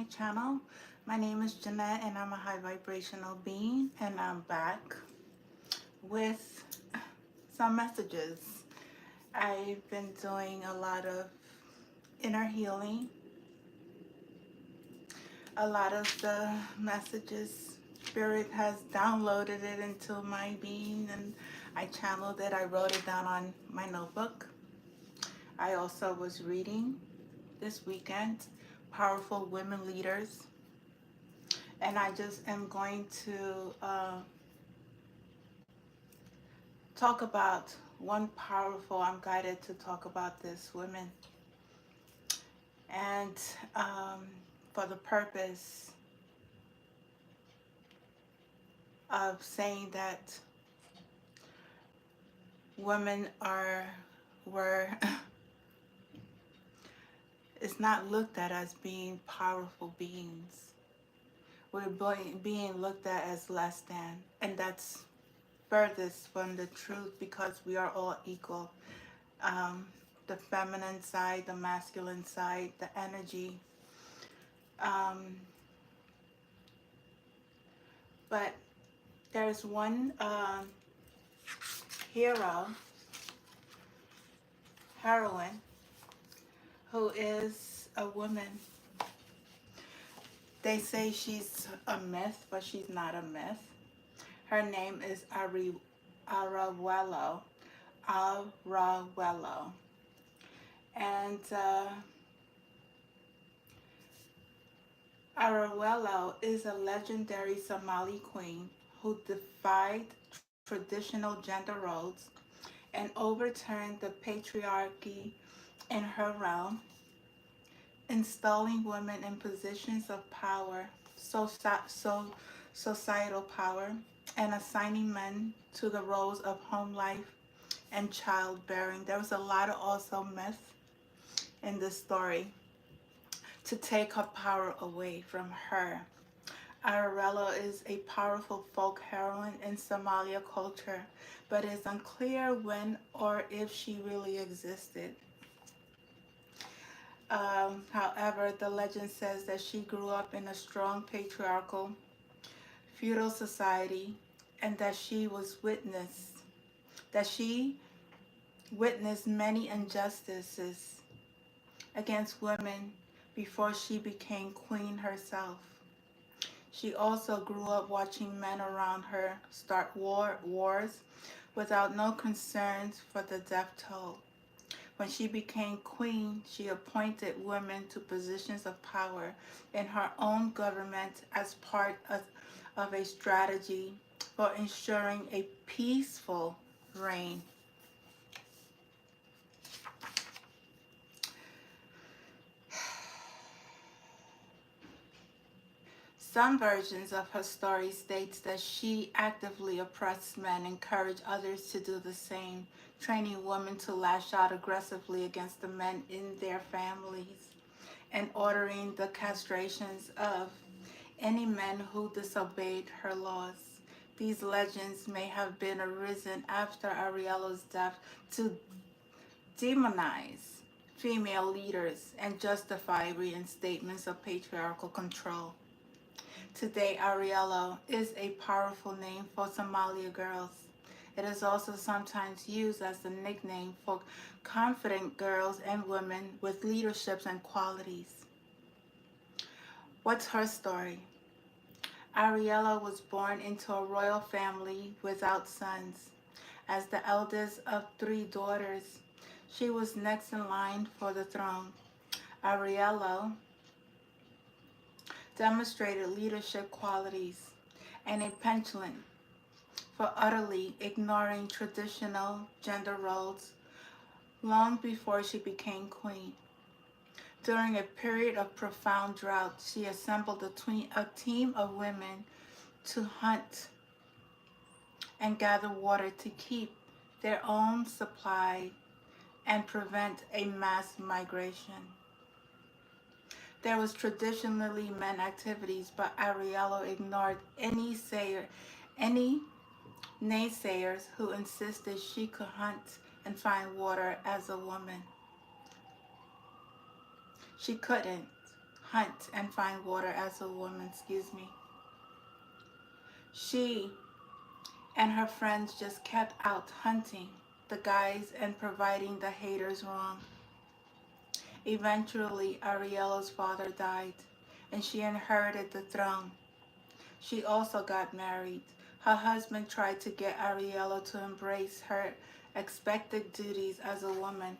my channel. My name is Jeanette and I'm a high vibrational being, and I'm back with some messages. I've been doing a lot of inner healing. A lot of the messages, Spirit has downloaded it into my being, and I channeled it. I wrote it down on my notebook. I also was reading this weekend Powerful Women Leaders, and I just am going to talk about one powerful, I'm guided to talk about this women, and for the purpose of saying that women were it's not looked at as being powerful beings. We're being looked at as less than, and that's furthest from the truth, because we are all equal. um, the feminine side, the masculine side, the energy. Um, but there's one hero, heroine, who is a woman. They say she's a myth, but she's not a myth. Her name is Arawello. Arawello. And Arawello is a legendary Somali queen who defied traditional gender roles and overturned the patriarchy in her realm, installing women in positions of power, societal power, and assigning men to the roles of home life and childbearing. There was a lot of also myth in this story to take her power away from her. Arabella is a powerful folk heroine in Somalia culture, but it's unclear when or if she really existed. However, the legend says that she grew up in a strong patriarchal feudal society, and that she witnessed many injustices against women before she became queen herself. She also grew up watching men around her start wars without no concerns for the death toll. When she became queen, she appointed women to positions of power in her own government as part of a strategy for ensuring a peaceful reign. Some versions of her story states that she actively oppressed men, encouraged others to do the same, training women to lash out aggressively against the men in their families, and ordering the castrations of any men who disobeyed her laws. These legends may have been arisen after Ariello's death to demonize female leaders and justify reinstatements of patriarchal control. Today, Ariello is a powerful name for Somalia girls. It is also sometimes used as a nickname for confident girls and women with leaderships and qualities. What's her story? Ariella was born into a royal family without sons. As the eldest of three daughters, she was next in line for the throne. Ariella demonstrated leadership qualities and a penchant for utterly ignoring traditional gender roles long before she became queen. During a period of profound drought, she assembled a team of women to hunt and gather water to keep their own supply and prevent a mass migration. There was traditionally men activities, but Ariello ignored any naysayers who insisted she could hunt and find water as a woman. She couldn't hunt and find water as a woman, She and her friends just kept out hunting the guys and providing the haters wrong. Eventually, Ariella's father died, and she inherited the throne. She also got married. Her husband tried to get Ariella to embrace her expected duties as a woman,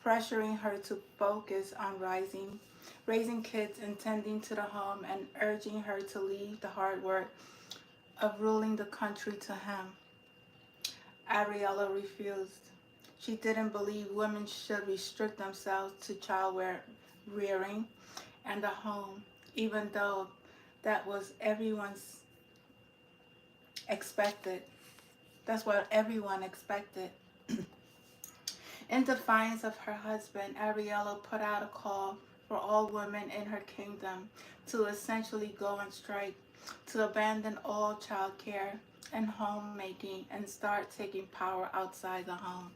pressuring her to focus on raising kids and tending to the home, and urging her to leave the hard work of ruling the country to him. Ariella refused. She didn't believe women should restrict themselves to child rearing and the home, even though that was everyone's expected. That's what everyone expected. In defiance of her husband, Ariella put out a call for all women in her kingdom to essentially go on strike, to abandon all child care and homemaking and start taking power outside the home.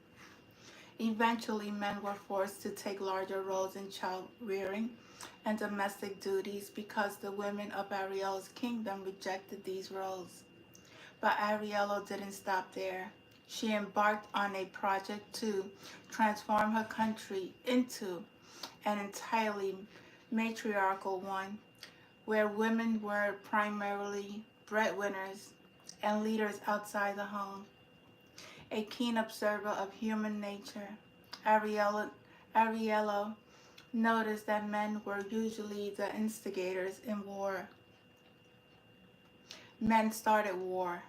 Eventually, men were forced to take larger roles in child rearing and domestic duties because the women of Ariella's kingdom rejected these roles. But Ariella didn't stop there. She embarked on a project to transform her country into an entirely matriarchal one, where women were primarily breadwinners and leaders outside the home. A keen observer of human nature, Ariella noticed that men were usually the instigators in war. Men started war.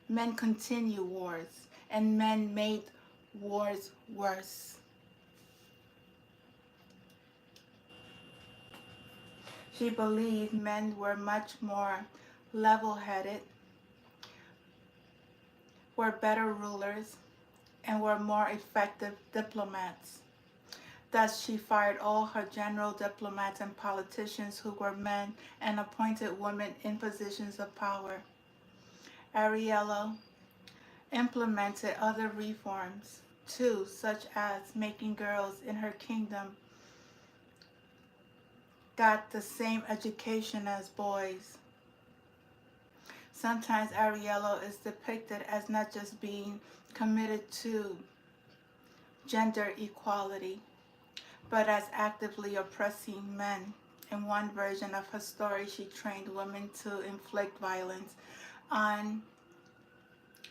Men continue wars, and men made wars worse. She believed men were much more level-headed, were better rulers, and were more effective diplomats. Thus, she fired all her general diplomats and politicians who were men and appointed women in positions of power. Ariella implemented other reforms too, such as making girls in her kingdom got the same education as boys. Sometimes Ariella is depicted as not just being committed to gender equality, but as actively oppressing men. In one version of her story, she trained women to inflict violence on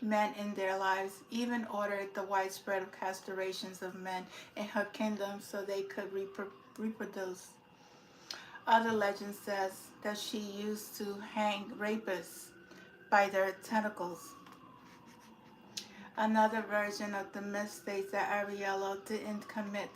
men in their lives, even ordered the widespread castrations of men in her kingdom so they could reproduce. Other legend says that she used to hang rapists by their tentacles. Another version of the myth states that Ariella didn't commit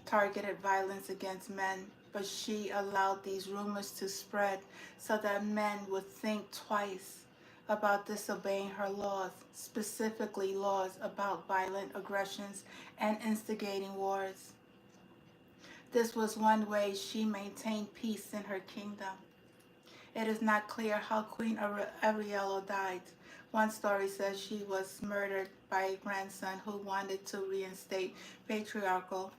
targeted violence against men, but she allowed these rumors to spread so that men would think twice about disobeying her laws, specifically laws about violent aggressions and instigating wars. This was one way she maintained peace in her kingdom. It is not clear how Queen Ariella died. One story says she was murdered by a grandson who wanted to reinstate patriarchal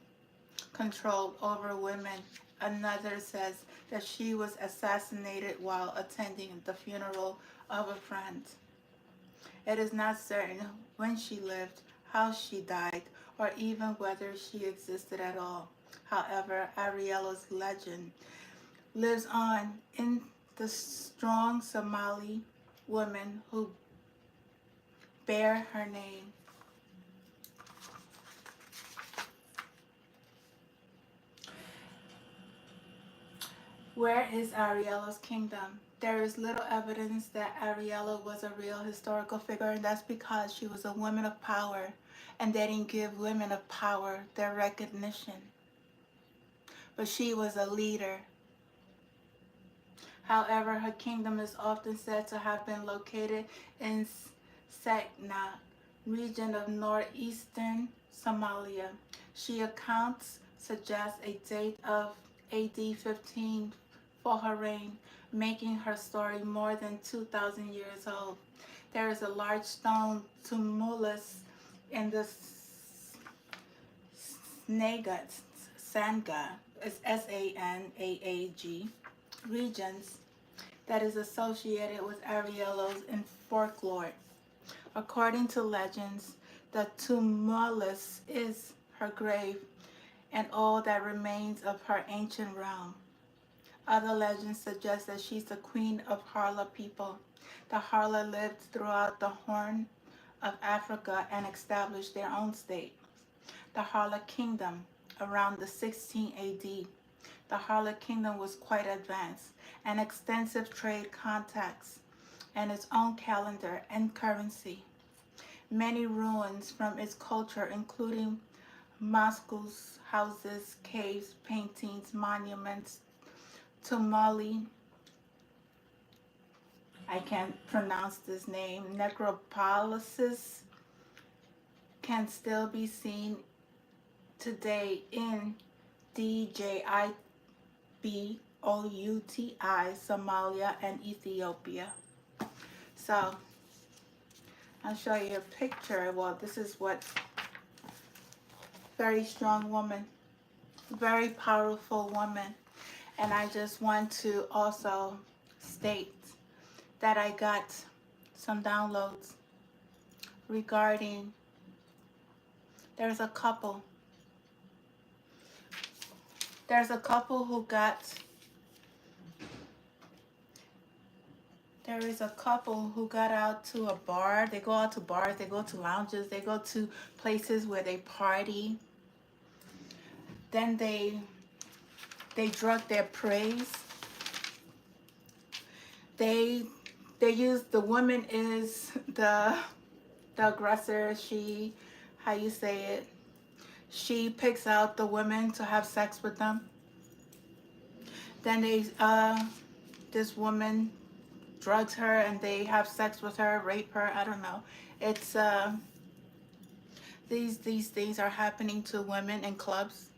control over women. Another says that she was assassinated while attending the funeral of a friend. It is not certain when she lived, how she died, or even whether she existed at all. However, Ariella's legend lives on in the strong Somali women who bear her name. Where is Ariella's kingdom? There is little evidence that Ariella was a real historical figure, and that's because she was a woman of power, and they didn't give women of power their recognition. But she was a leader. However, her kingdom is often said to have been located in Sagna, region of northeastern Somalia. She accounts suggest a date of AD 15 for her reign, making her story more than 2,000 years old. There is a large stone tumulus in the Sanga it's Sanaag, regions that is associated with Arielos in folklore. According to legends, the tumulus is her grave and all that remains of her ancient realm. Other legends suggest that she's the queen of Harla people. The Harla lived throughout the Horn of Africa and established their own state, the Harla Kingdom, around the 16 AD. The Harla Kingdom was quite advanced, and extensive trade contacts, and its own calendar and currency. Many ruins from its culture, including mosques, houses, caves, paintings, monuments, tumuli, I can't pronounce this name, necropolises, can still be seen today in DJIBOUTI, Somalia, and Ethiopia. So I'll show you a picture. Well, this is what very strong woman, very powerful woman. And I just want to also state that I got some downloads regarding there's a couple who got out to a bar. They go out to bars, they go to lounges, they go to places where they party. Then they drug their praise. They use, the woman is the aggressor. She, how you say it, she picks out the women to have sex with them. Then this woman drugs her and they have sex with her, rape her. I don't know. It's these things are happening to women in clubs.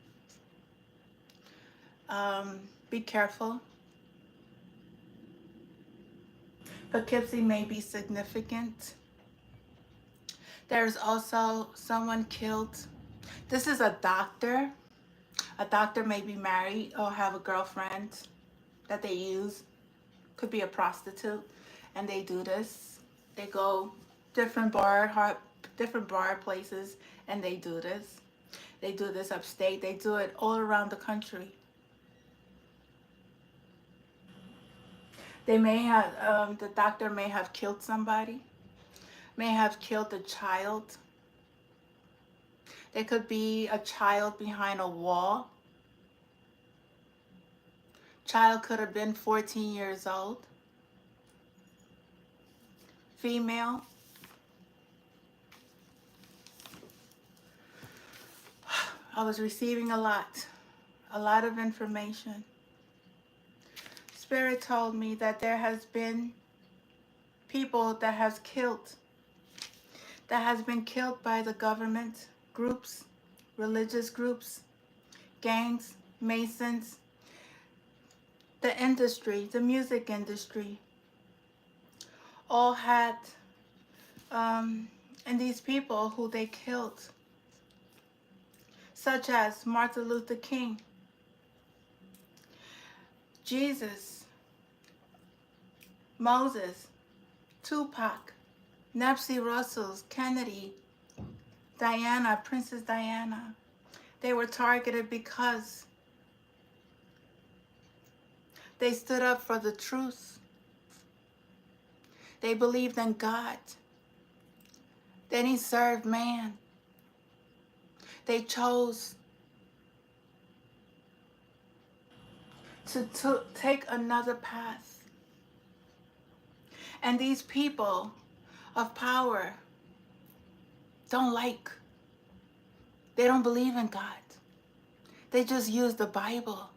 Be careful. Poughkeepsie may be significant. There's also someone killed. This is a doctor. A doctor may be married or have a girlfriend that they use. Could be a prostitute, and they do this. They go different bar places, and they do this. They do this upstate. They do it all around the country. They may have, the doctor may have killed somebody, may have killed a child. There could be a child behind a wall. Child could have been 14 years old. Female. I was receiving a lot of information. Spirit told me that there has been people that has been killed by the government, groups, religious groups, gangs, Masons, the industry, the music industry, all had, and these people who they killed, such as Martin Luther King, Jesus, Moses, Tupac, Nipsey Russell, Kennedy, Diana, Princess Diana. They were targeted because they stood up for the truth. They believed in God. They didn't serve man. They chose to take another path. And these people of power they don't believe in God. They just use the Bible.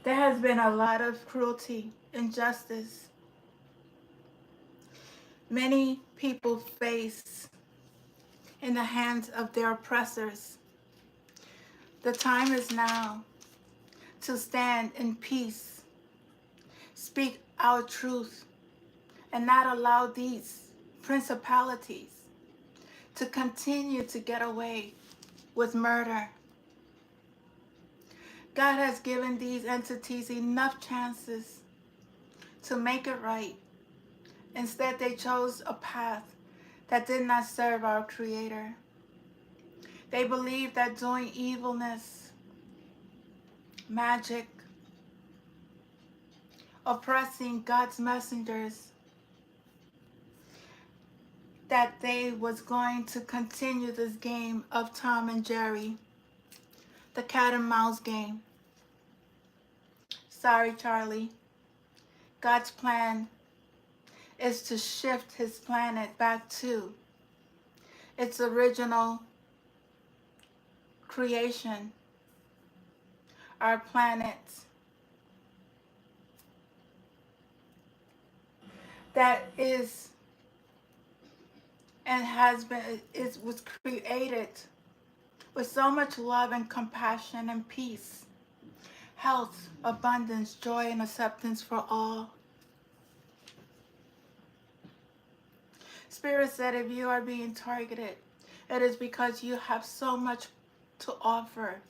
There has been a lot of cruelty, injustice. Many people face in the hands of their oppressors. The time is now to stand in peace, speak our truth, and not allow these principalities to continue to get away with murder. God has given these entities enough chances to make it right. Instead, they chose a path that did not serve our Creator. They believed that doing evilness, magic, oppressing God's messengers, that they was going to continue this game of Tom and Jerry, the cat and mouse game. Sorry, Charlie. God's plan is to shift his planet back to its original creation, our planet that is and has been, it was created with so much love and compassion and peace, health, abundance, joy, and acceptance for all. Spirit said, if you are being targeted, it is because you have so much to offer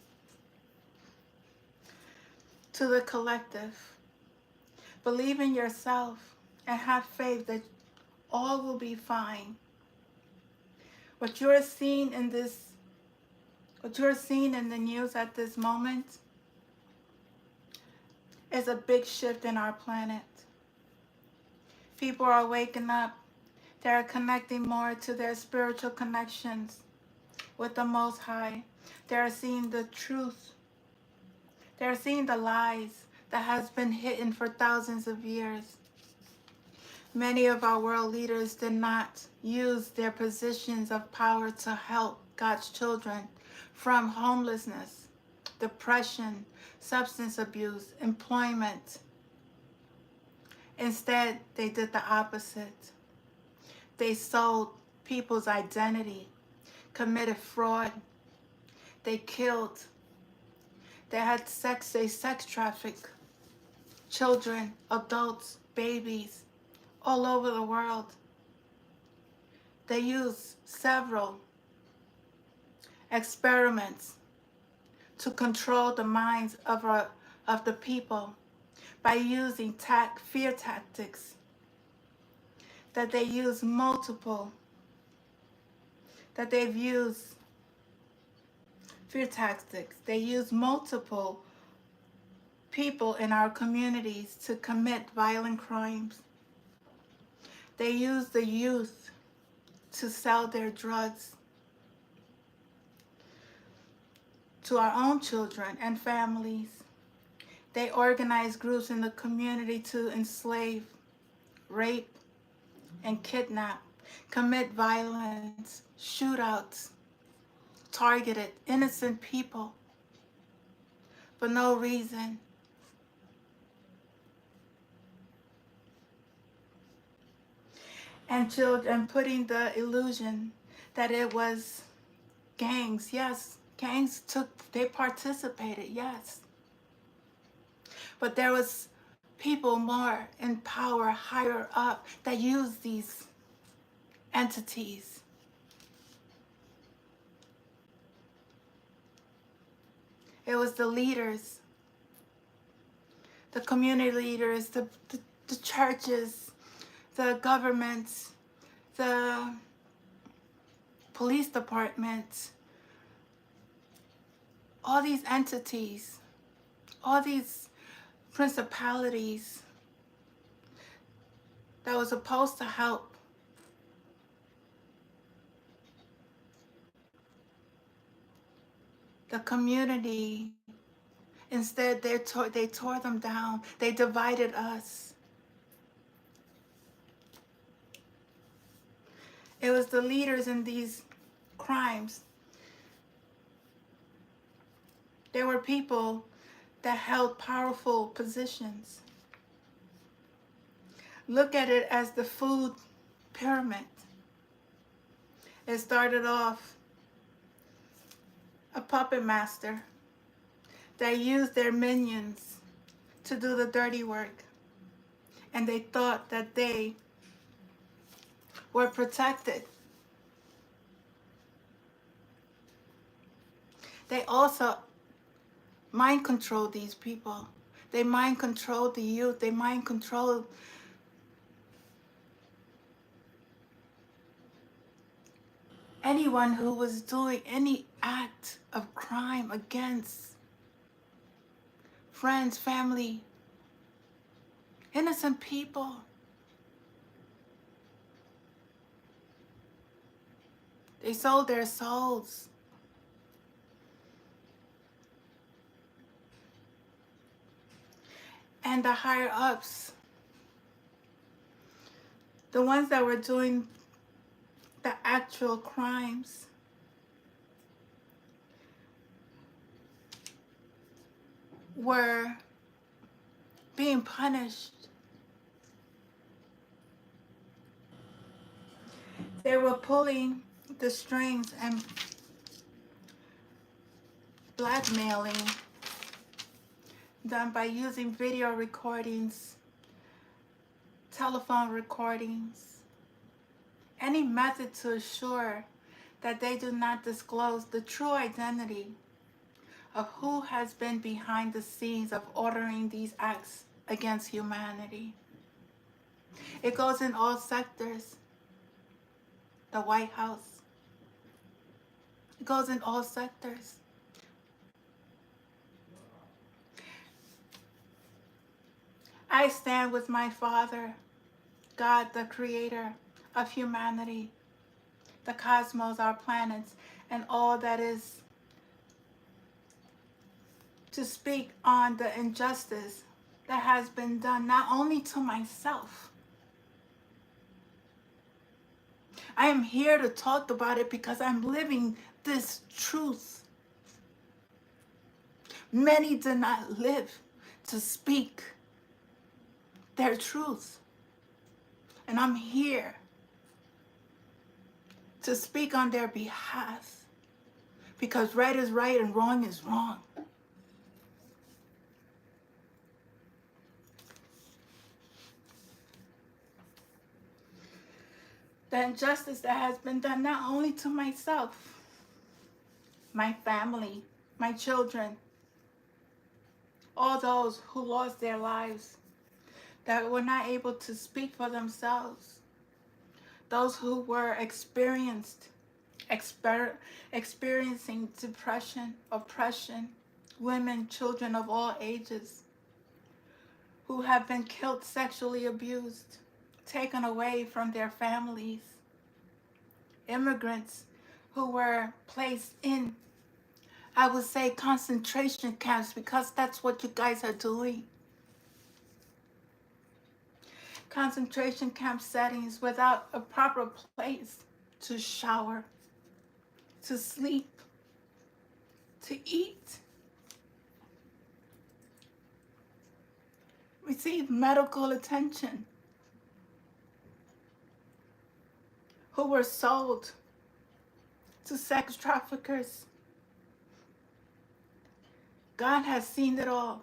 to the collective. Believe in yourself and have faith that all will be fine. What you're seeing in the news at this moment is a big shift in our planet. People are waking up. They're connecting more to their spiritual connections with the Most High. They're seeing the truth. They're seeing the lies that has been hidden for thousands of years. Many of our world leaders did not use their positions of power to help God's children from homelessness, depression, substance abuse, employment. Instead, they did the opposite. They sold people's identity, committed fraud, they killed, they had sex, they sex trafficked children, adults, babies, all over the world. They used several experiments to control the minds of the people by using fear tactics that they use multiple, that they've used fear tactics. They use multiple people in our communities to commit violent crimes. They use the youth to sell their drugs to our own children and families. They organize groups in the community to enslave, rape, and kidnap, commit violence, shootouts, targeted innocent people for no reason. And children putting the illusion that it was gangs. Yes, gangs they participated, yes. But there was people more in power, higher up, that used these entities. It was the leaders, the community leaders, the churches, the governments, the police departments, all these entities, all these principalities that was supposed to help the community. Instead, they tore them down. They divided us. It was the leaders in these crimes. There were people that held powerful positions. Look at it as the food pyramid. It started off a puppet master that used their minions to do the dirty work. And they thought that they were protected. They also mind control these people. They mind control the youth. They mind control anyone who was doing any act of crime against friends, family, innocent people. They sold their souls. And the higher ups, the ones that were doing the actual crimes, were being punished. They were pulling the strings and blackmailing done by using video recordings, telephone recordings, any method to assure that they do not disclose the true identity of who has been behind the scenes of ordering these acts against humanity. It goes in all sectors. The White House. It goes in all sectors. I stand with my Father, God, the creator of humanity, the cosmos, our planets, and all that is, to speak on the injustice that has been done not only to myself. I am here to talk about it because I'm living this truth. Many did not live to speak their truth. And I'm here to speak on their behalf because right is right and wrong is wrong. The injustice that has been done not only to myself, my family, my children, all those who lost their lives, that were not able to speak for themselves, those who were experiencing depression, oppression, women, children of all ages, who have been killed, sexually abused, taken away from their families, immigrants who were placed in, I would say, concentration camps, because that's what you guys are doing. Concentration camp settings without a proper place to shower, to sleep, to eat, receive medical attention, who were sold to sex traffickers. God has seen it all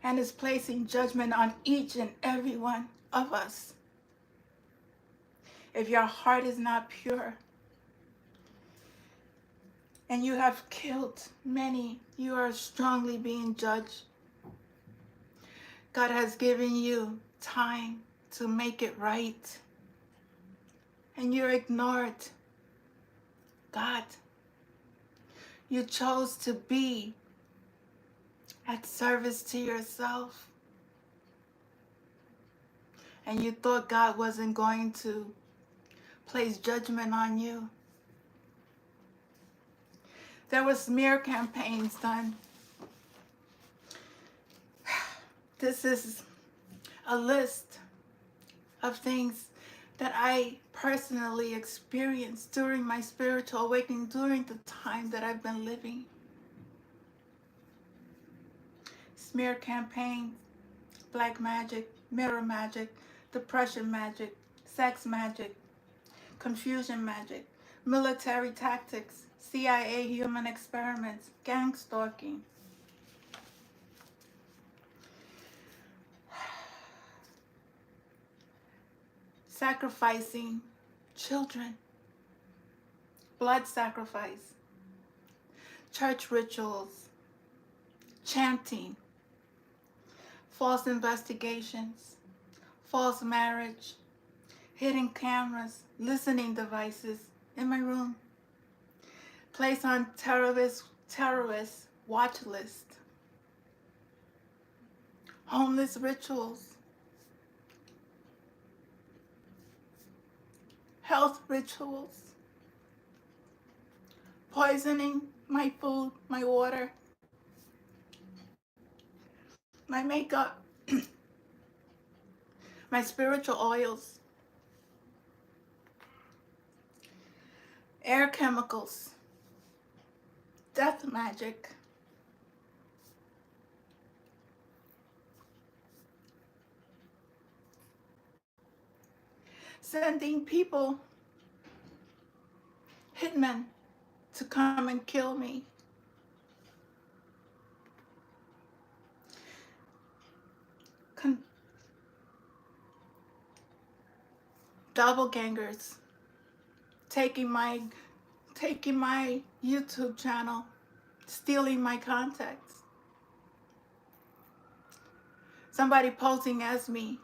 and is placing judgment on each and every one of us. If your heart is not pure and you have killed many, you are strongly being judged. God has given you time to make it right, and you ignored God. You chose to be at service to yourself, and you thought God wasn't going to place judgment on you. There were smear campaigns done. This is a list of things that I personally experienced during my spiritual awakening, during the time that I've been living. Smear campaigns, black magic, mirror magic, depression magic, sex magic, confusion magic, military tactics, CIA human experiments, gang stalking. sacrificing children, blood sacrifice, church rituals, chanting, false investigations, false marriage, hidden cameras, listening devices in my room, place on terrorist watch list, homeless rituals, health rituals, poisoning my food, my water, my makeup, my spiritual oils, air chemicals, death magic, sending people, hitmen, to come and kill me, doppelgangers, taking my YouTube channel, stealing my contacts, somebody posing as me,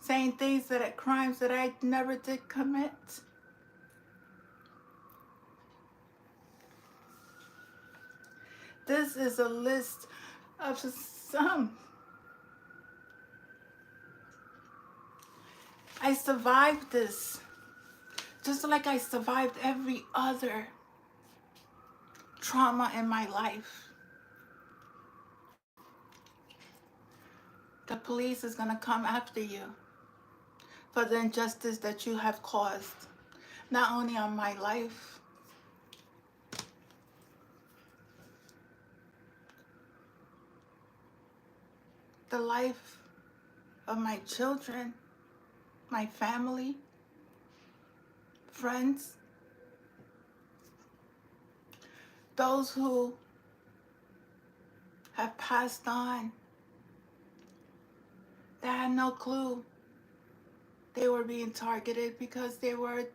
saying things crimes that I never did commit. This is a list of some. I survived this, just like I survived every other trauma in my life. The police is going to come after you for the injustice that you have caused, not only on my life, the life of my children, my family, friends, those who have passed on. They had no clue they were being targeted because they were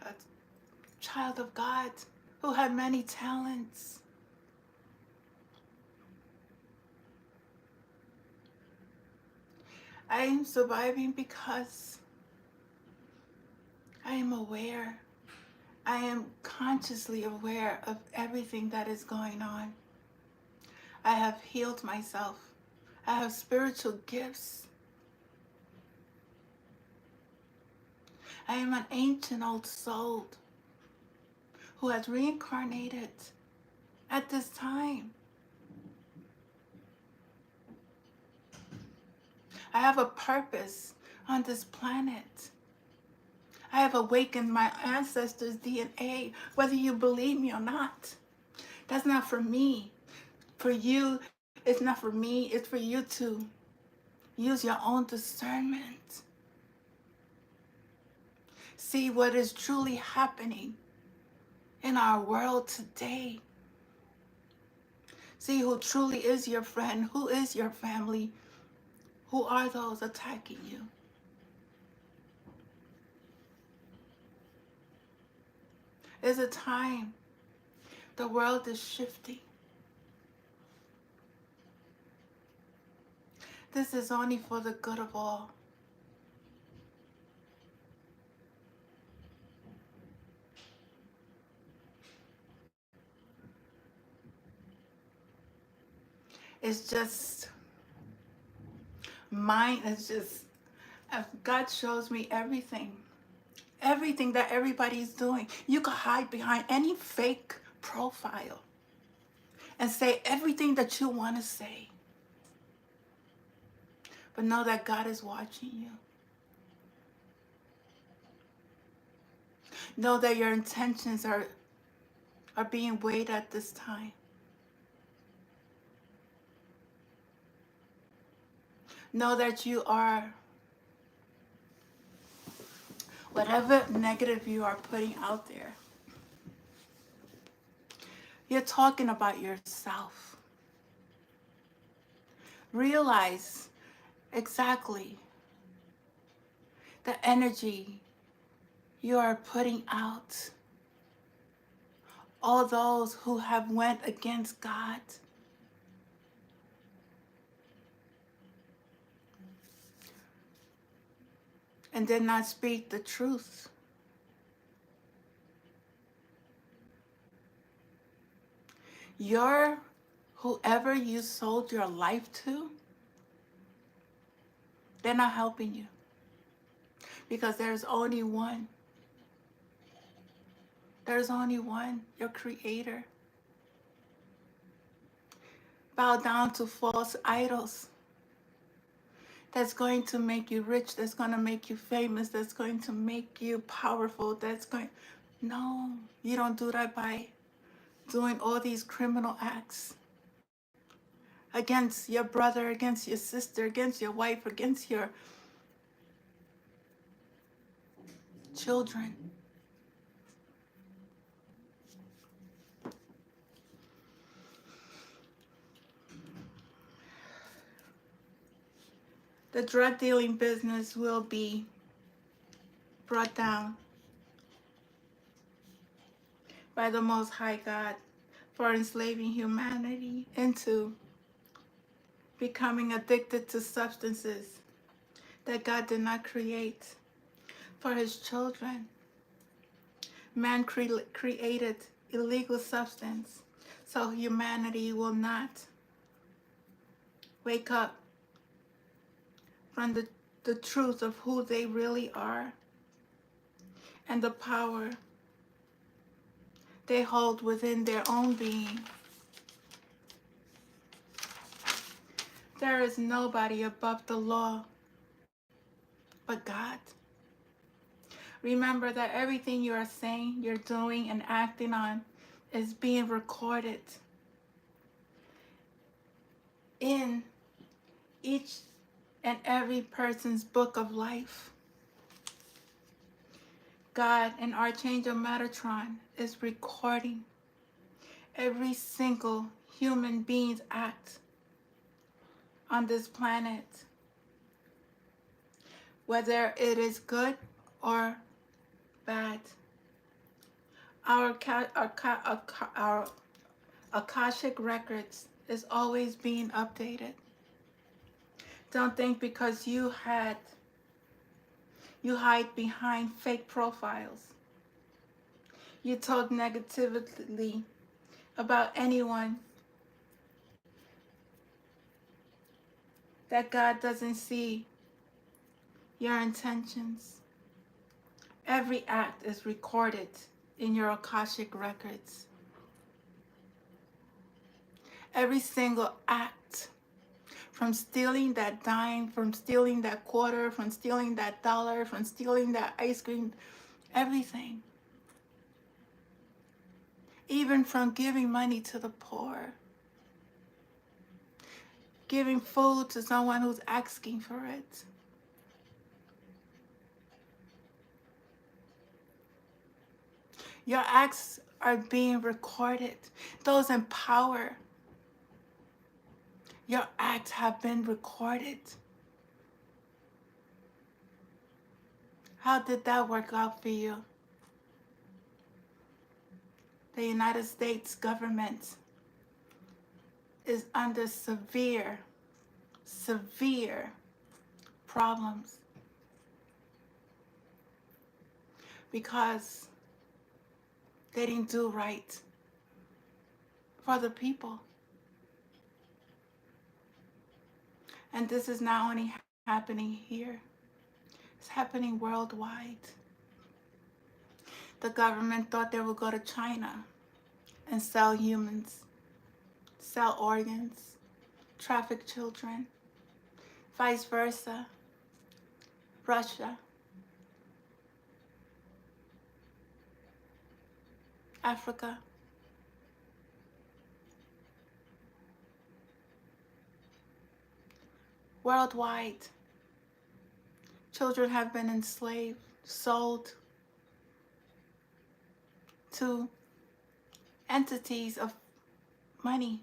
a child of God who had many talents. I am surviving because I am aware. I am consciously aware of everything that is going on. I have healed myself. I have spiritual gifts. I am an ancient old soul who has reincarnated at this time. I have a purpose on this planet. I have awakened my ancestors' DNA, whether you believe me or not. That's not for me. For you, it's not for me. It's for you to use your own discernment. See what is truly happening in our world today. See who truly is your friend, who is your family, who are those attacking you. It's a time. The world is shifting. This is only for the good of all. It's just mine. It's just God shows me everything. Everything that everybody's doing. You can hide behind any fake profile and say everything that you want to say. But know that God is watching you. Know that your intentions are being weighed at this time. Know that you are, whatever negative you are putting out there, you're talking about yourself. Realize exactly the energy you are putting out. All those who have went against God, and did not speak the truth. Your whoever you sold your life to, they're not helping you, because there's only one. There's only one, your creator. Bow down to false idols that's going to make you rich, that's going to make you famous, that's going to make you powerful, no, you don't do that by doing all these criminal acts against your brother, against your sister, against your wife, against your children. The drug dealing business will be brought down by the Most High God for enslaving humanity into becoming addicted to substances that God did not create for his children. Man created illegal substance so humanity will not wake up from the truth of who they really are and the power they hold within their own being. There is nobody above the law but God. Remember that everything you are saying, you're doing, and acting on is being recorded in each and every person's book of life. God and Archangel Metatron is recording every single human being's act on this planet, whether it is good or bad. Our Akashic records is always being updated. Don't think because you hide behind fake profiles. You talk negatively about anyone that God doesn't see your intentions. Every act is recorded in your Akashic records. Every single act, from stealing that dime, from stealing that quarter, from stealing that dollar, from stealing that ice cream, everything. Even from giving money to the poor, giving food to someone who's asking for it. Your acts are being recorded. Those in power, your acts have been recorded. How did that work out for you? The United States government is under severe problems because they didn't do right for the people. And this is not only happening here, it's happening worldwide. The government thought they would go to China and sell humans, sell organs, traffic children, vice versa. Russia, Africa. Worldwide, children have been enslaved, sold to entities of money.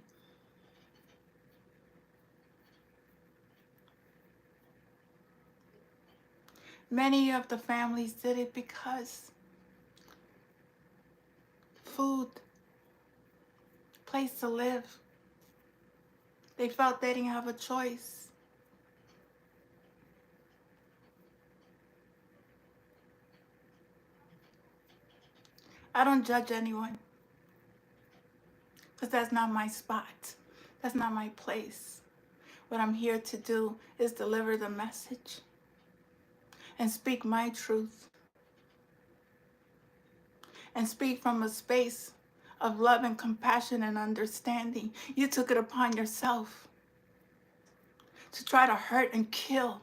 Many of the families did it because food, place to live. They felt they didn't have a choice. I don't judge anyone because that's not my spot. That's not my place. What I'm here to do is deliver the message and speak my truth and speak from a space of love and compassion and understanding. You took it upon yourself to try to hurt and kill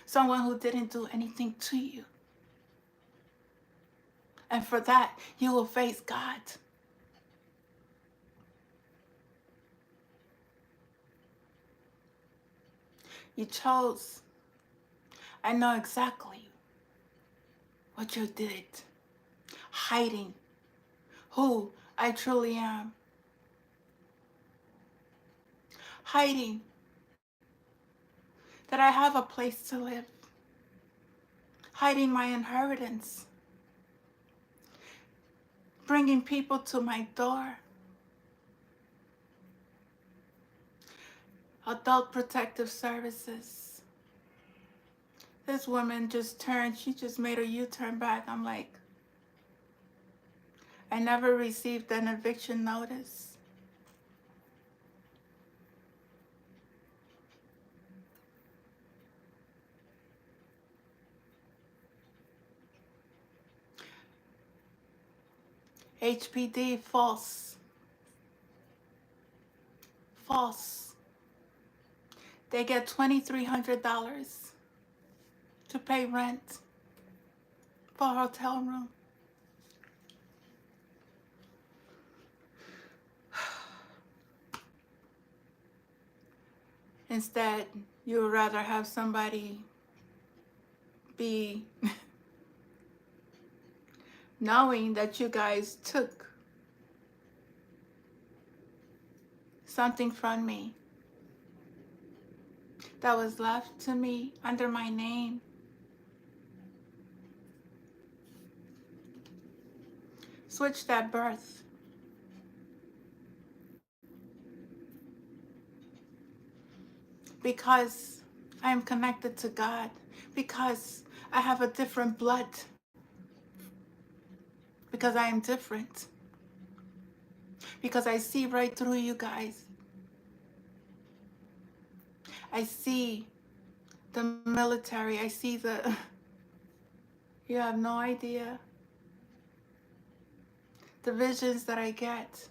someone who didn't do anything to you. And for that, you will face God. You chose. I know exactly what you did. Hiding who I truly am. Hiding that I have a place to live. Hiding my inheritance. Bringing people to my door. Adult Protective Services. This woman just turned, she just made a U-turn back. I'm like, I never received an eviction notice. HPD, false. False. They get $2,300 to pay rent for a hotel room. Instead, you would rather have somebody be knowing that you guys took something from me that was left to me under my name. Switch that birth. Because I am connected to God. Because I have a different blood. Because I am different. Because I see right through you guys. I see the military. I see the... You have no idea. The visions that I get.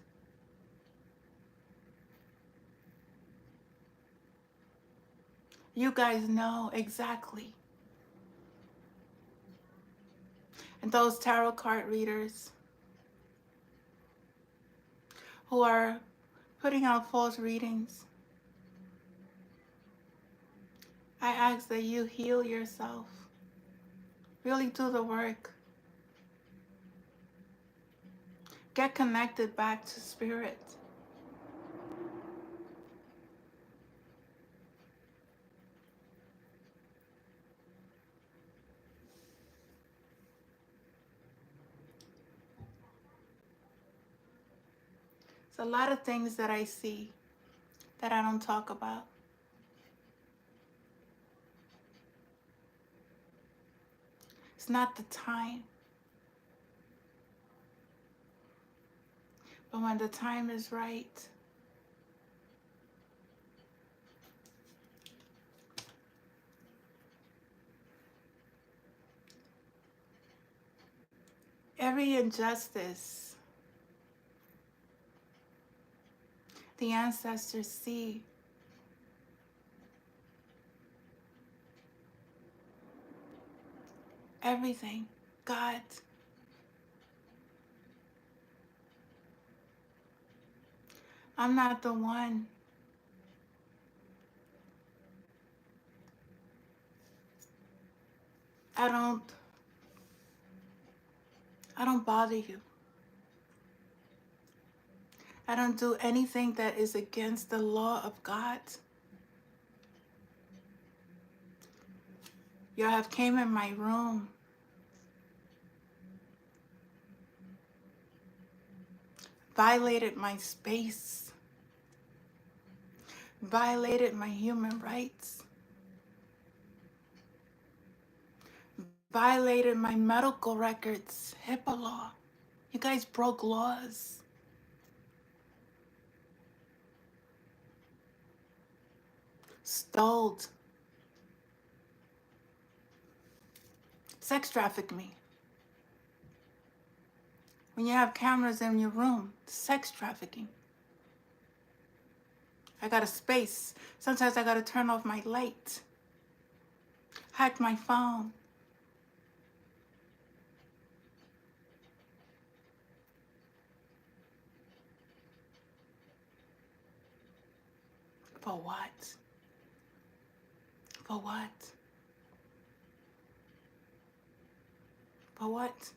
You guys know exactly. And those tarot card readers who are putting out false readings, I ask that you heal yourself. Really do the work. Get connected back to spirit. There's a lot of things that I see that I don't talk about. It's not the time. But when the time is right, every injustice the ancestors see, everything, God, I'm not the one. I don't bother you. I don't do anything that is against the law of God. You have came in my room, violated my space, violated my human rights, violated my medical records, HIPAA law. You guys broke laws. Stole, sex trafficked me. When you have cameras in your room, sex trafficking. I got a space. Sometimes I gotta turn off my light. Hack my phone. For what? For what? For what?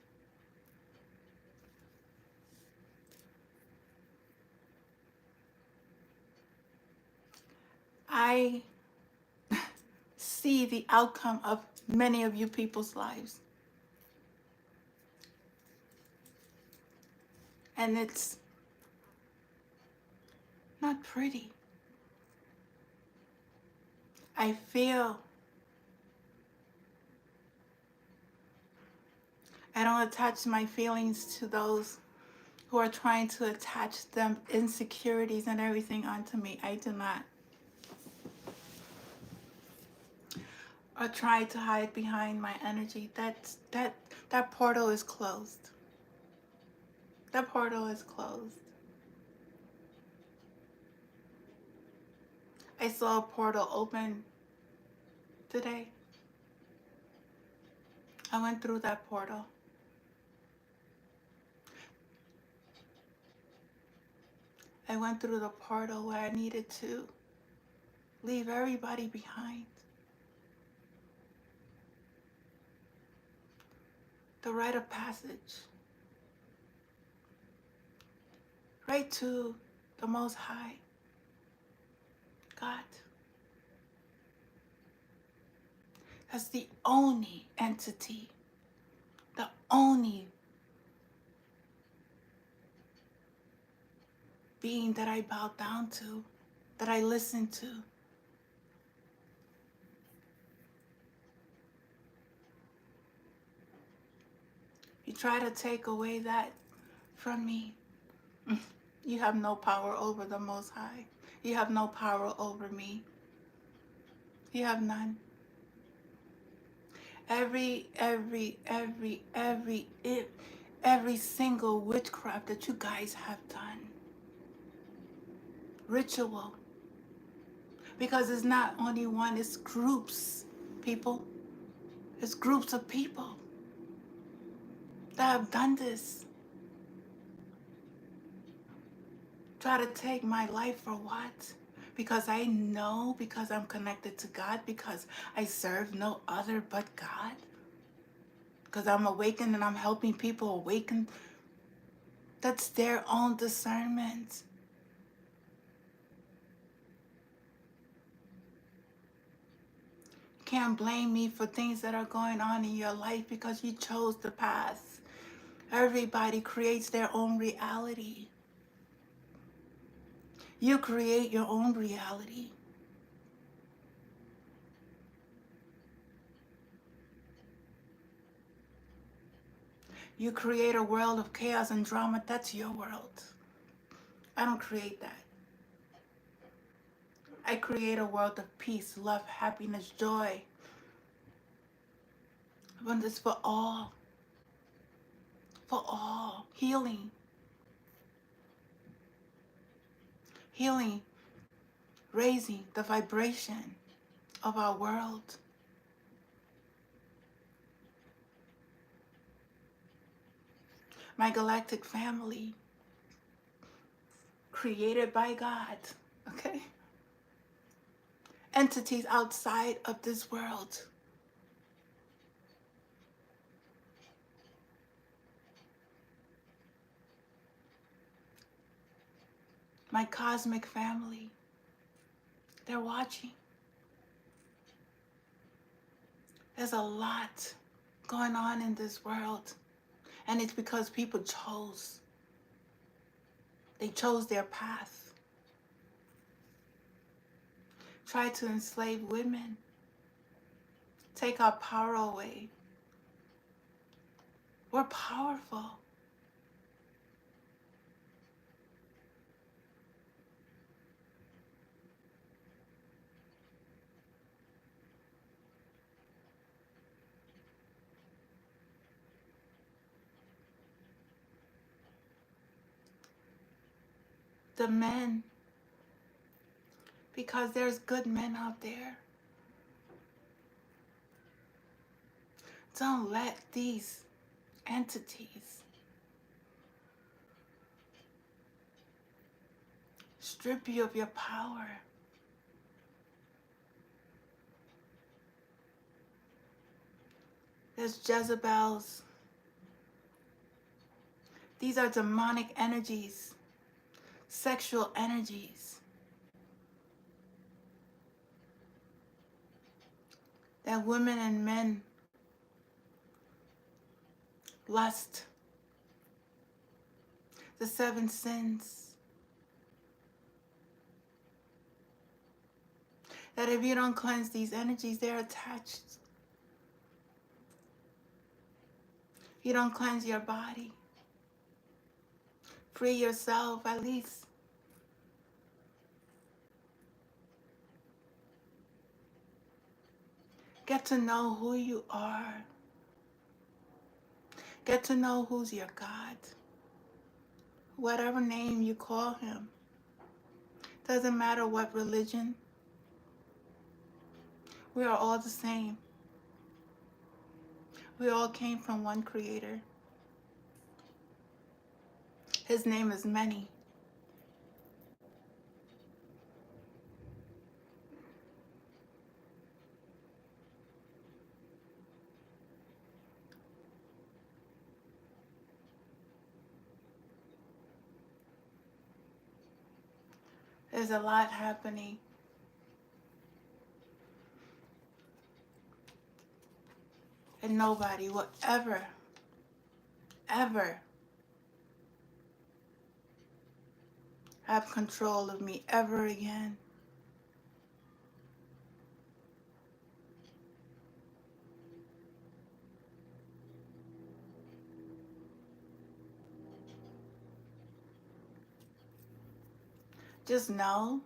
I see the outcome of many of you people's lives. And it's not pretty. I feel I don't attach my feelings to those who are trying to attach them insecurities and everything onto me. I do not. Or try to hide behind my energy. That portal is closed. That portal is closed. I saw a portal open today. I went through that portal. I went through the portal where I needed to leave everybody behind. The rite of passage. Right to the Most High, God. That's the only entity, the only being that I bow down to, that I listen to. You try to take away that from me, you have no power over the Most High. You have no power over me. You have none. Every single witchcraft that you guys have done, ritual, because it's not only one, it's groups, people. It's groups of people that have done this. Try to take my life for what? Because I know, because I'm connected to God, because I serve no other but God, because I'm awakened and I'm helping people awaken. That's their own discernment. You can't blame me for things that are going on in your life because you chose the path. Everybody creates their own reality. You create your own reality. You create a world of chaos and drama. That's your world. I don't create that. I create a world of peace, love, happiness, joy, abundance for all, healing, raising the vibration of our world. My galactic family, created by God, okay? Entities outside of this world. My cosmic family, they're watching. There's a lot going on in this world, and it's because people chose. They chose their path. Try to enslave women, take our power away. We're powerful. The men, because there's good men out there. Don't let these entities strip you of your power. There's Jezebels. These are demonic energies, sexual energies that women and men lust, the 7 sins. That if you don't cleanse these energies, they're attached. You don't cleanse your body. Free yourself, at least. Get to know who you are. Get to know who's your God. Whatever name you call him. Doesn't matter what religion. We are all the same. We all came from one creator. His name is many. There's a lot happening. And nobody will ever have control of me ever again. Just know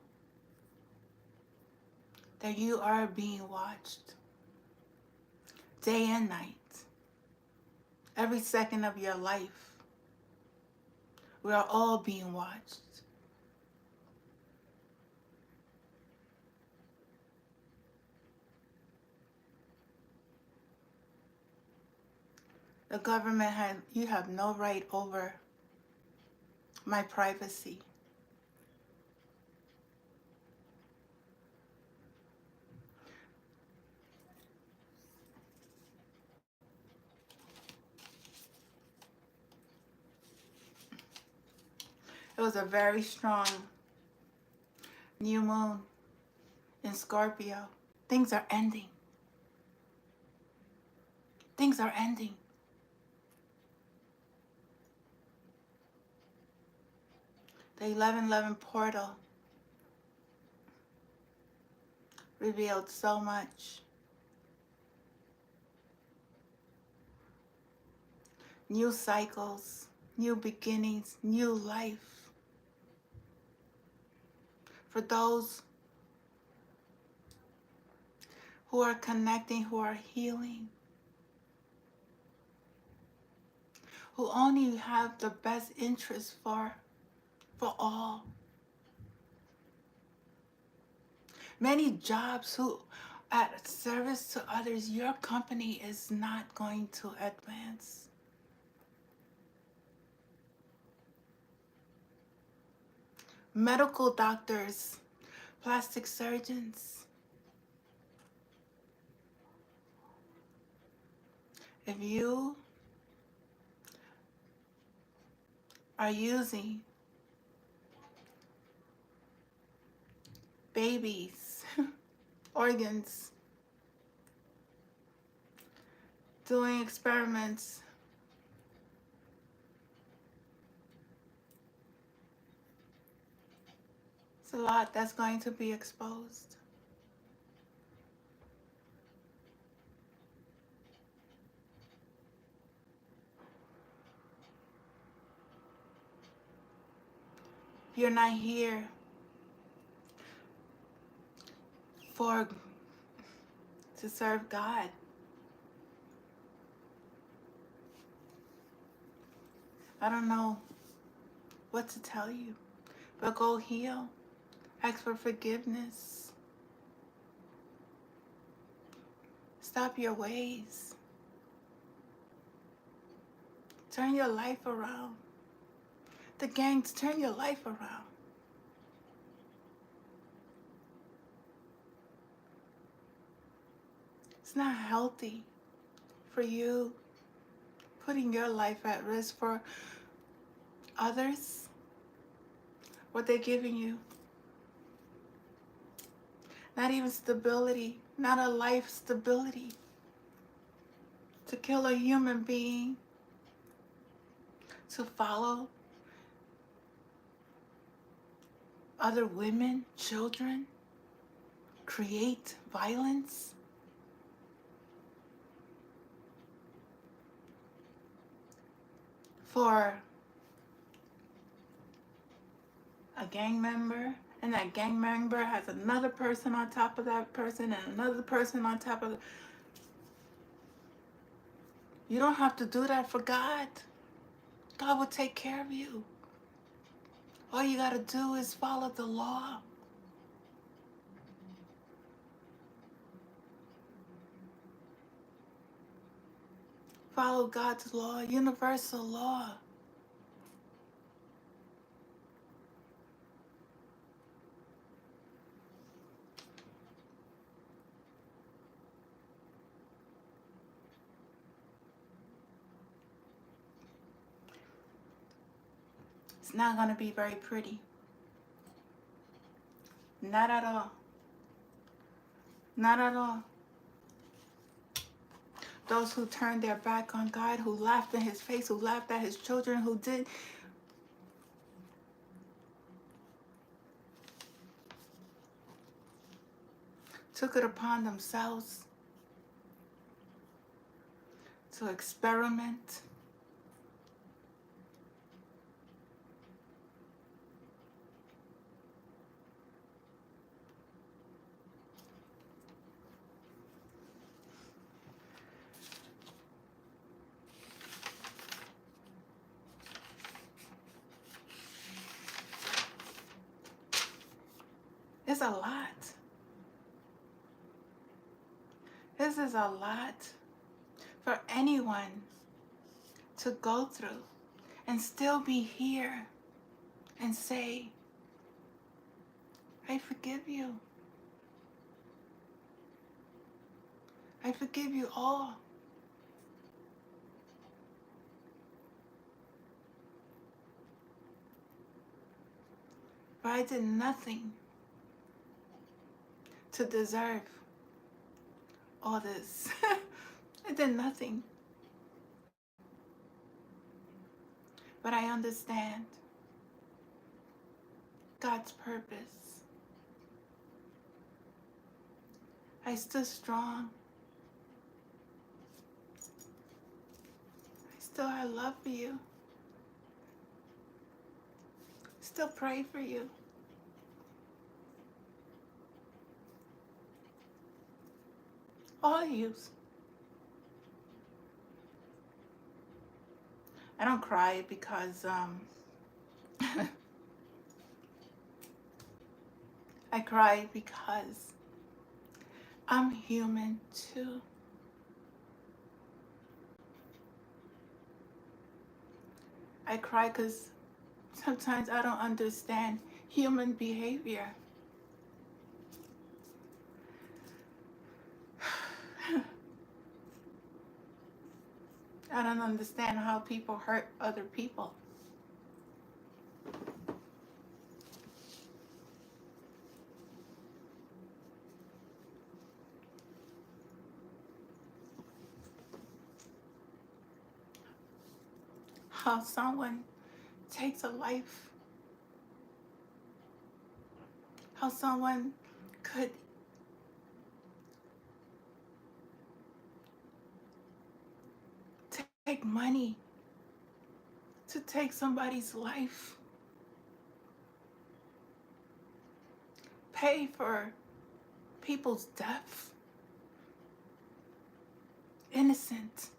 that you are being watched day and night, every second of your life. We are all being watched. The government you have no right over my privacy. It was a very strong new moon in Scorpio. Things are ending. Things are ending. The 1111 portal revealed so much. New cycles, new beginnings, new life. For those who are connecting, who are healing, who only have the best interest for all. Many jobs who at service to others, your company is not going to advance. Medical doctors, plastic surgeons. If you are using babies' organs, doing experiments. It's a lot that's going to be exposed. You're not here for to serve God. I don't know what to tell you, but go heal. Ask for forgiveness. Stop your ways. Turn your life around. The gangs, turn your life around. It's not healthy for you putting your life at risk for others. What they're giving you. Not even stability, not a life stability. To kill a human being, to follow other women, children, create violence. For a gang member, and that gang member has another person on top of that person and another person on top of You don't have to do that for God. God will take care of you. All you got to do is follow the law. Follow God's law, universal law. It's not going to be very pretty. Not at all. Not at all. Those who turned their back on God, who laughed in his face, who laughed at his children, who took it upon themselves to experiment. It's a lot. This is a lot for anyone to go through and still be here and say, I forgive you. I forgive you all. But I did nothing to deserve all this. I did nothing. But I understand God's purpose. I stood strong. I still have love for you. Still pray for you. All you. I don't cry because I cry because I'm human too. I cry because sometimes I don't understand human behavior. I don't understand how people hurt other people. how someone takes a life, how someone could take money to take somebody's life, pay for people's death, innocent.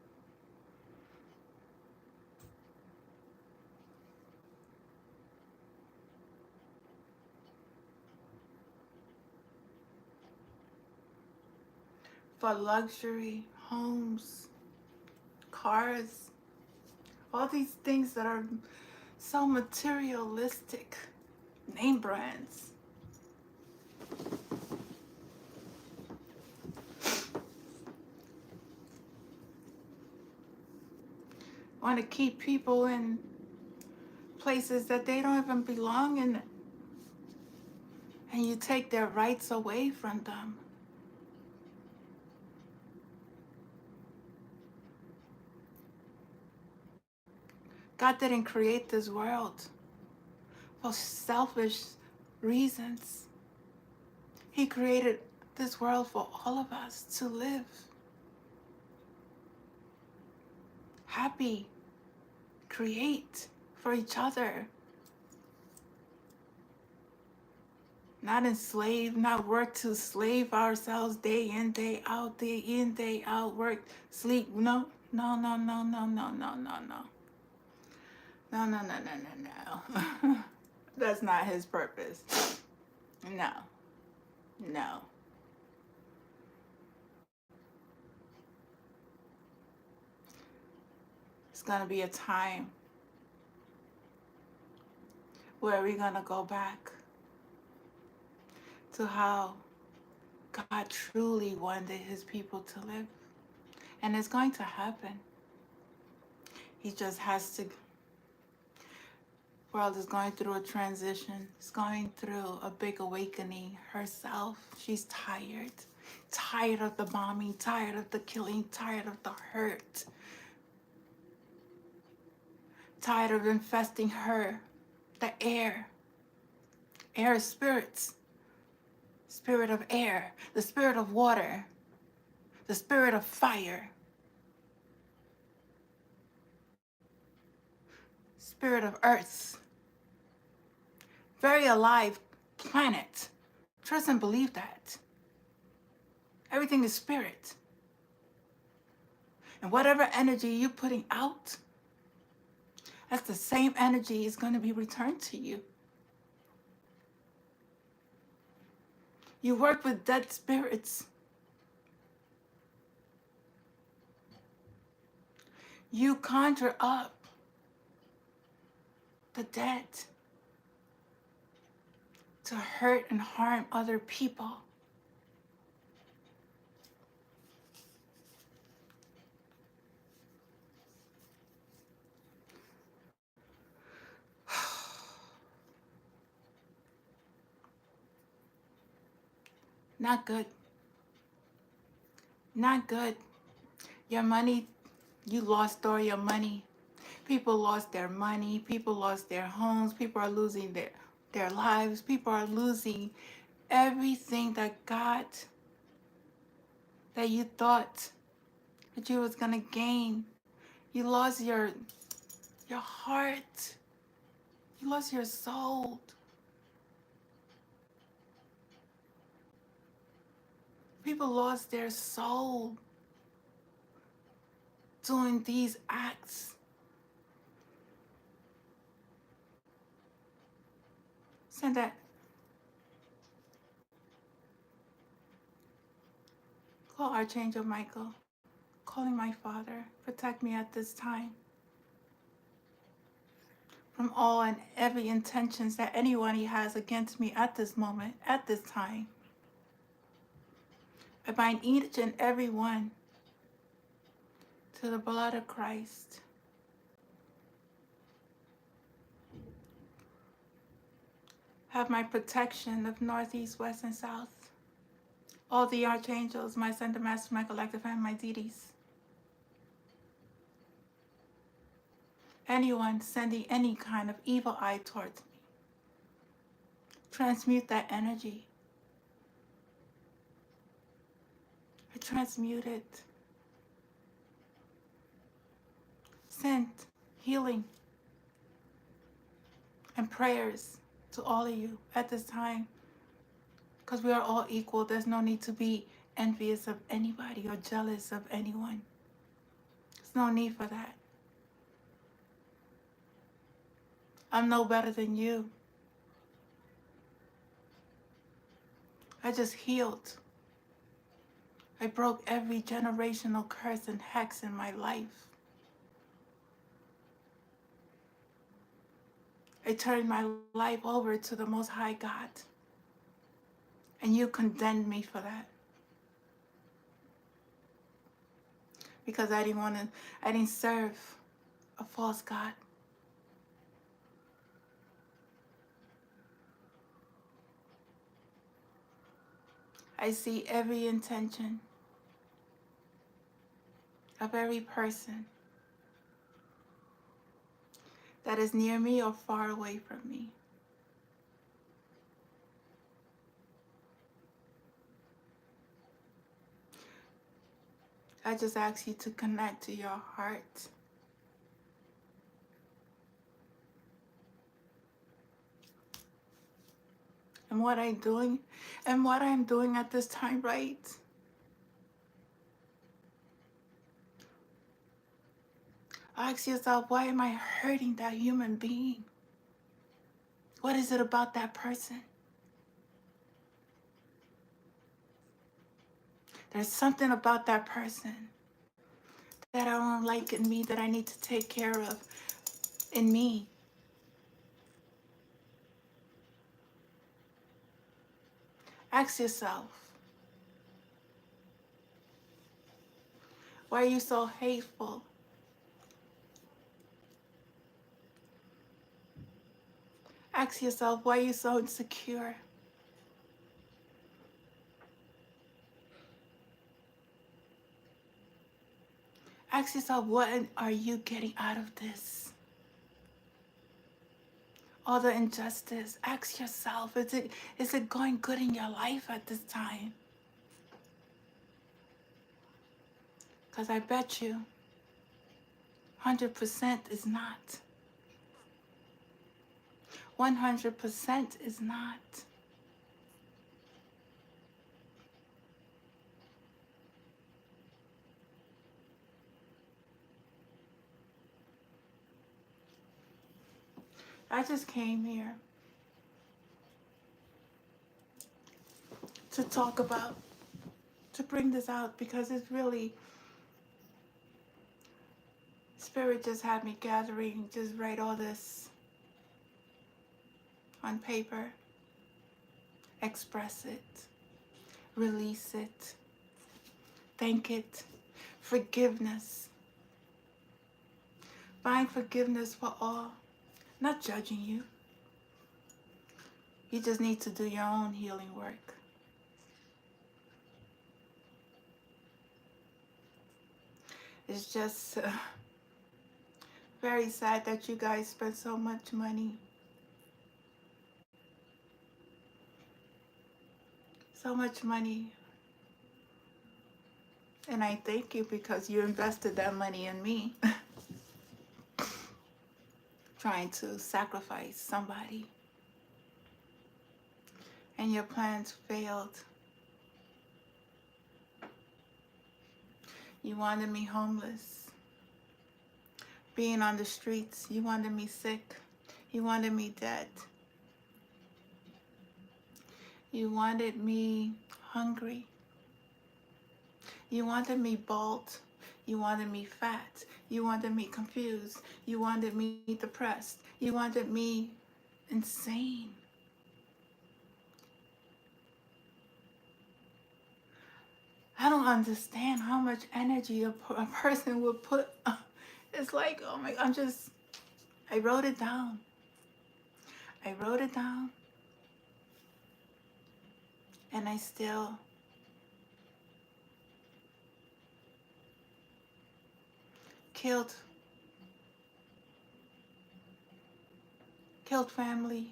For luxury, homes, cars, all these things that are so materialistic, name brands. Want to keep people in places that they don't even belong in, and you take their rights away from them. God didn't create this world for selfish reasons. He created this world for all of us to live happy, create for each other, not enslave, not work to slave ourselves day in, day out, work, sleep. No, no, no, no, no, no, no, no, no. No, no, no, no, no, no. That's not his purpose. No, no. It's going to be a time where we're going to go back to how God truly wanted his people to live. And it's going to happen. He just has to. World is going through a transition. It's going through a big awakening herself. She's tired. Tired of the bombing, tired of the killing, tired of the hurt. Tired of infesting her, the air. Air is spirits. Spirit of air, the spirit of water, the spirit of fire, spirit of earth. Very alive planet. Trust and believe that. Everything is spirit. And whatever energy you're putting out, that's the same energy is going to be returned to you. You work with dead spirits. You conjure up the dead to hurt and harm other people. Not good. Not good. Your money, you lost all your money. People lost their money. People lost their homes. People are losing their lives. People are losing everything that God, that you thought that you was going to gain. You lost your heart. You lost your soul. People lost their soul doing these acts. Send that. Call Archangel Michael. Calling my Father. Protect me at this time from all and every intentions that anyone he has against me at this moment, at this time. I bind each and every one to the blood of Christ. Have my protection of north, east, west, and south. All the archangels, my son, the Master, my collective, and my deities. anyone sending any kind of evil eye towards me. Transmute that energy. I transmute it. Send healing and prayers to all of you at this time, because we are all equal. There's no need to be envious of anybody or jealous of anyone. There's no need for that. I'm no better than you. I just healed. I broke every generational curse and hex in my life. I turned my life over to the Most High God. And you condemned me for that. Because I didn't serve a false God. I see every intention of every person that is near me or far away from me. I just ask you to connect to your heart. And what I'm doing at this time, right? Ask yourself, why am I hurting that human being? What is it about that person? There's something about that person that I don't like in me that I need to take care of in me. Ask yourself, why are you so hateful? Ask yourself, why are you so insecure? Ask yourself, what are you getting out of this? All the injustice. Ask yourself, is it going good in your life at this time? Because I bet you 100% is not. 100% is not. I just came here to talk about, to bring this out, because it's really, Spirit just had me gathering, just write all this on paper, express it, release it, thank it, forgiveness. Find forgiveness for all, not judging you. You just need to do your own healing work. It's just very sad that you guys spend so much money. So much money. And I thank you because you invested that money in me. Trying to sacrifice somebody. And your plans failed. You wanted me homeless. Being on the streets. You wanted me sick. You wanted me dead. You wanted me hungry. You wanted me bald. You wanted me fat. You wanted me confused. You wanted me depressed. You wanted me insane. I don't understand how much energy a person would put. It's like, oh my, I wrote it down. I wrote it down. And I still killed killed family,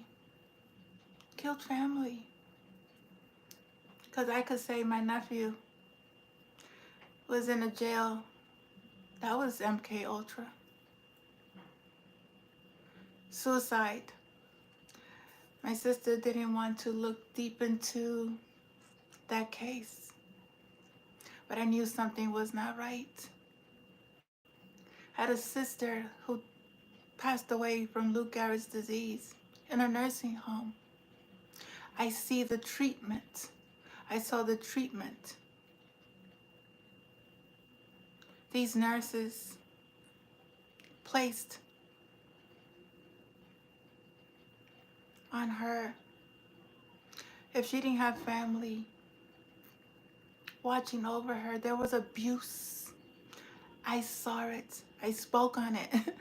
killed family. Because I could say my nephew was in a jail. That was MK Ultra. Suicide. My sister didn't want to look deep into that case, but I knew something was not right. I had a sister who passed away from Lou Gehrig's disease in a nursing home. I see the treatment. I saw the treatment. These nurses placed on her. If she didn't have family watching over her, there was abuse. I saw it. I spoke on it.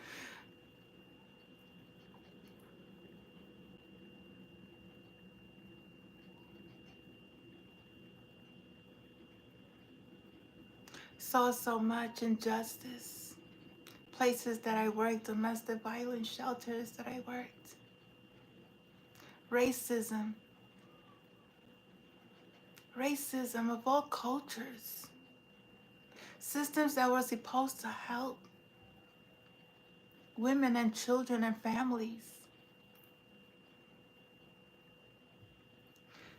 Saw so much injustice. Places that I worked, domestic violence shelters that I worked. Racism. Racism of all cultures. Systems that were supposed to help women and children and families.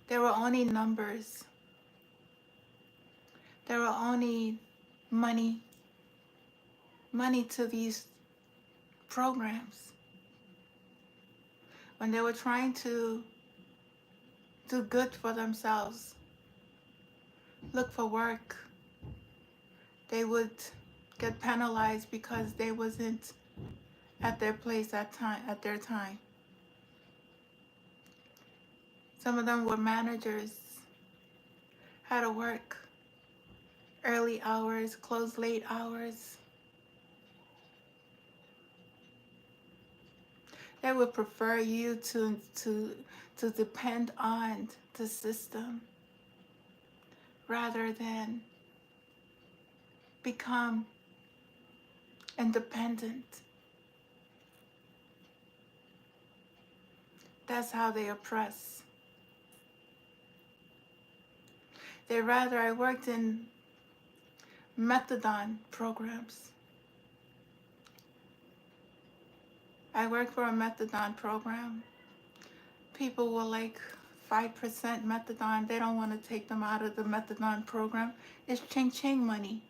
There were only numbers. There were only money to these programs. When they were trying to do good for themselves, look for work, they would get penalized because they wasn't at their place at their time. Some of them were managers, had to work early hours, close late hours. They would prefer you to depend on the system rather than become independent. That's how they oppress. I worked in methadone programs. I worked for a methadone program. People were like 5% methadone. They don't want to take them out of the methadone program. It's ching-ching money.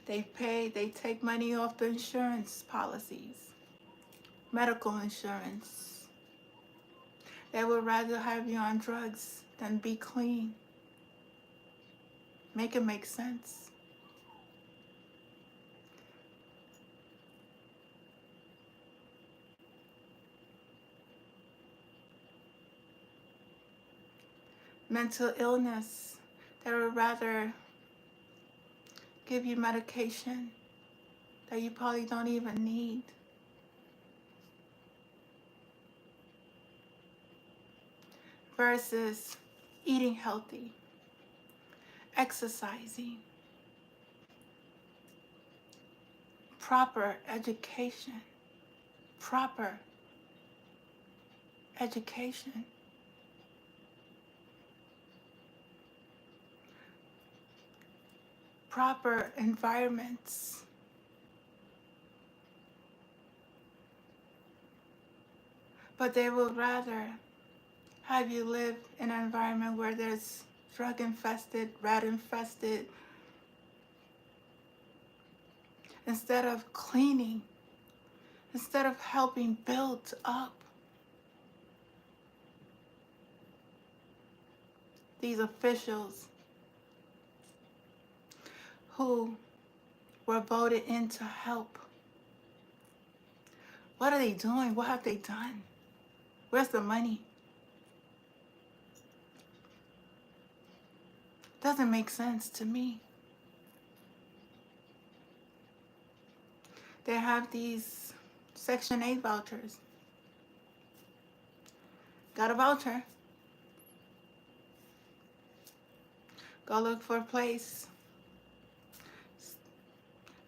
They take money off the insurance policies, medical insurance. They would rather have you on drugs than be clean. Make it make sense. Mental illness, they would rather give you medication that you probably don't even need. Versus eating healthy, exercising, proper education, proper education. Proper environments. But they would rather have you live in an environment where there's drug infested, rat infested, instead of cleaning, instead of helping build up these officials who were voted in to help. What are they doing? What have they done? Where's the money? Doesn't make sense to me. They have these Section 8 vouchers. Got a voucher. Go look for a place.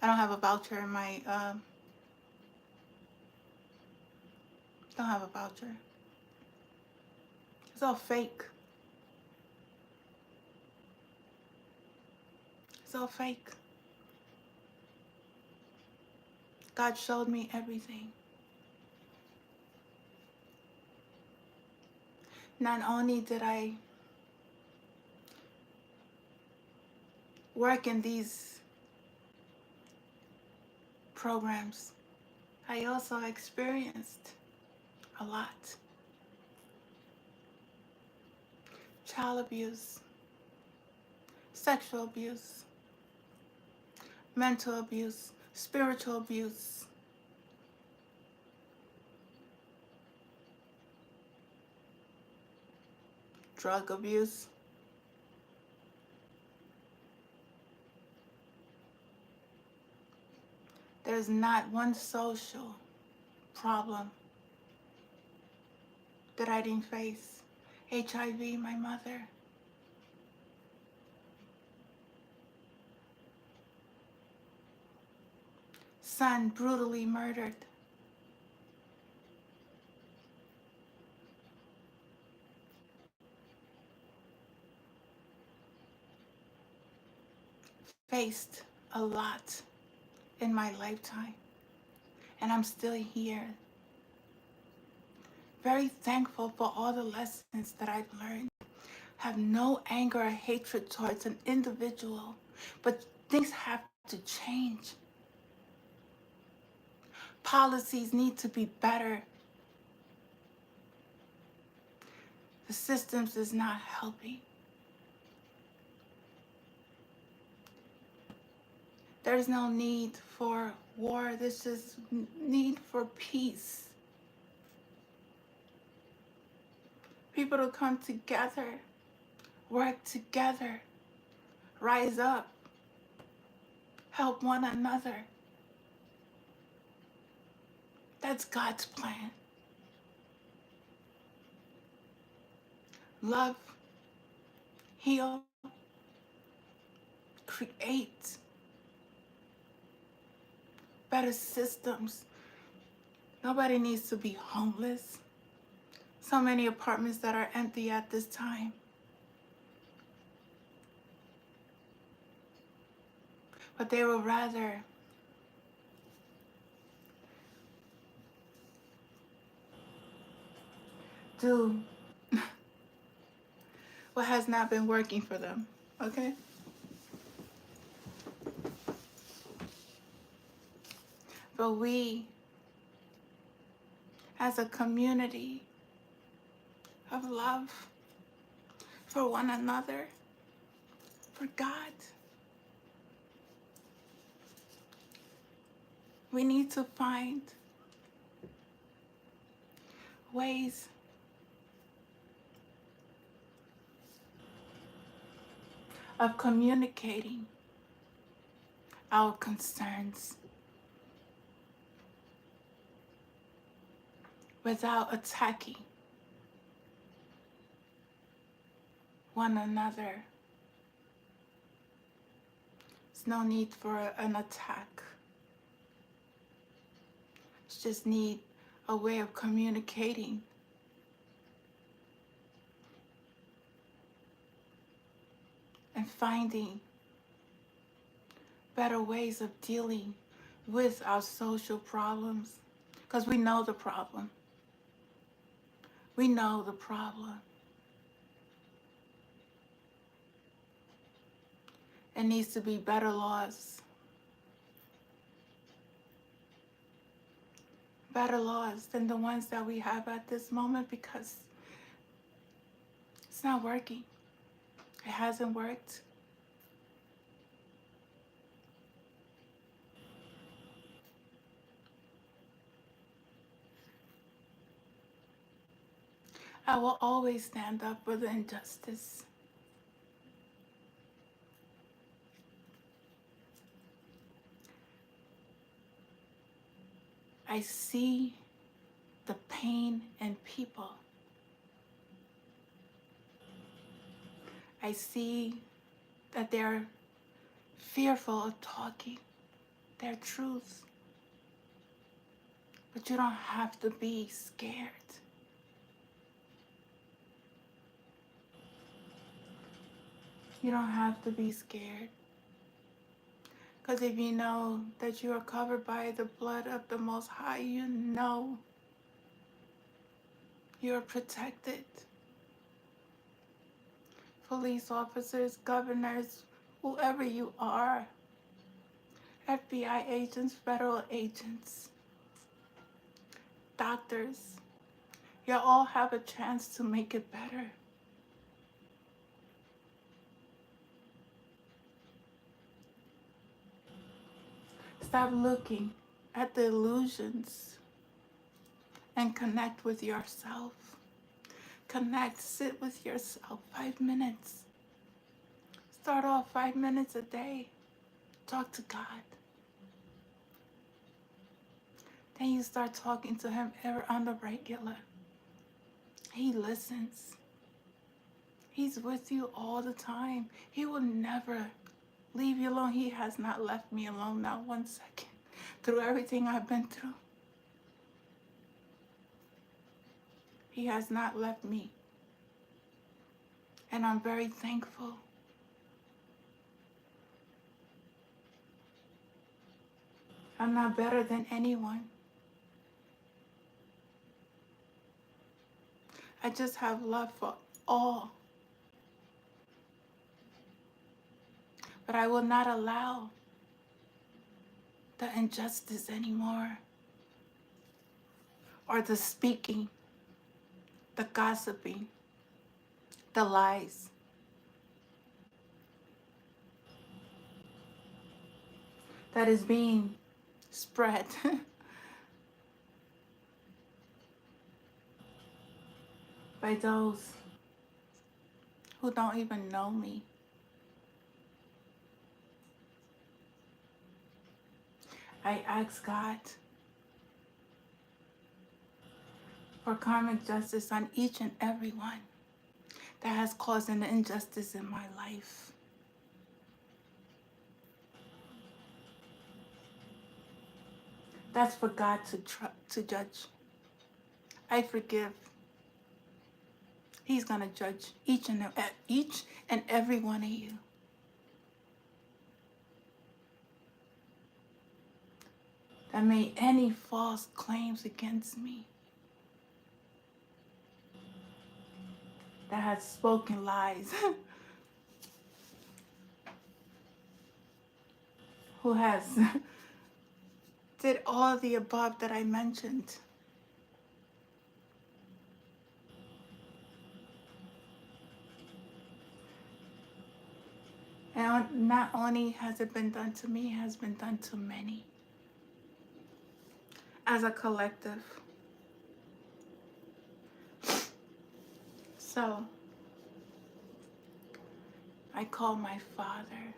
I don't have a voucher in my Don't have a voucher. It's all fake. It's all fake. God showed me everything. Not only did I work in these programs, I also experienced a lot. Child abuse, sexual abuse, mental abuse, spiritual abuse, drug abuse. There's not one social problem that I didn't face. HIV, my mother. Son brutally murdered. Faced a lot in my lifetime. And I'm still here. Very thankful for all the lessons that I've learned. Have no anger or hatred towards an individual, but things have to change. Policies need to be better. The systems is not helping. There's no need for war. This is need for peace. People to come together, work together, rise up, help one another. That's God's plan. Love, heal, create better systems. Nobody needs to be homeless. So many apartments that are empty at this time. But they would rather do what has not been working for them, okay? But we, as a community of love for one another, for God, we need to find ways of communicating our concerns without attacking one another. There's no need for an attack. It's just need a way of communicating. And finding better ways of dealing with our social problems. Because we know the problem. We know the problem. It needs to be better laws. Better laws than the ones that we have at this moment, because it's not working. It hasn't worked. I will always stand up for the injustice. I see the pain in people. I see that they're fearful of talking their truths. But you don't have to be scared. You don't have to be scared. Because if you know that you are covered by the blood of the Most High, you know you're protected. Police officers, governors, whoever you are, FBI agents, federal agents, doctors, you all have a chance to make it better. Stop looking at the illusions and connect with yourself. Connect, sit with yourself 5 minutes. Start off 5 minutes a day. Talk to God. Then you start talking to Him on the regular. He listens. He's with you all the time. He will never leave you alone. He has not left me alone, not 1 second, through everything I've been through. He has not left me. And I'm very thankful. I'm not better than anyone. I just have love for all. But I will not allow the injustice anymore, or the speaking, the gossiping, the lies. That is being spread by those who don't even know me. I ask God for karmic justice on each and every one that has caused an injustice in my life. That's for God to judge. I forgive. He's going to judge each and every one of you. That made any false claims against me, that has spoken lies, who has did all the above that I mentioned. And not only has it been done to me, it has been done to many. As a collective. So, I call my Father,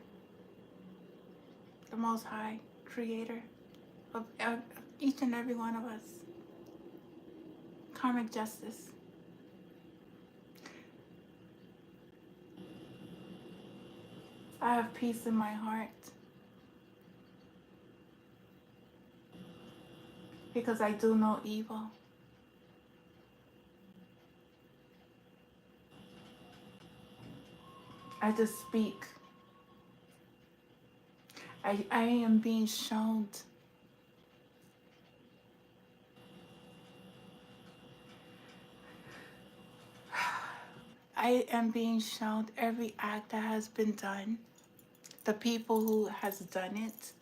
the Most High, Creator of each and every one of us. Karmic justice. I have peace in my heart because I do no evil. I just speak. I am being shown I am being shown every act that has been done, the people who has done it,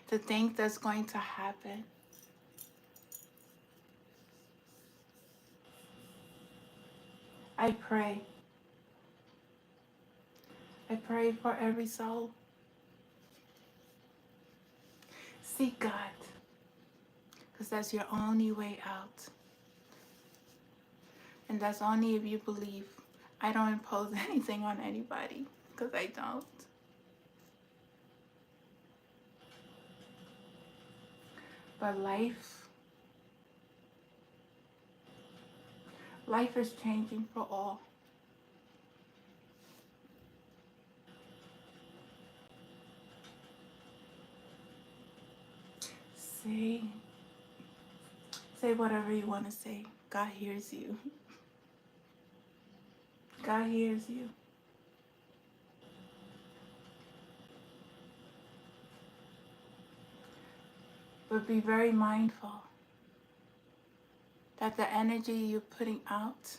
the things that's going to happen. I pray. I pray for every soul. Seek God, because that's your only way out. And that's only if you believe. I don't impose anything on anybody, because I don't. But life is changing for all. say whatever you want to say. God hears you. God hears you. But be very mindful that the energy you're putting out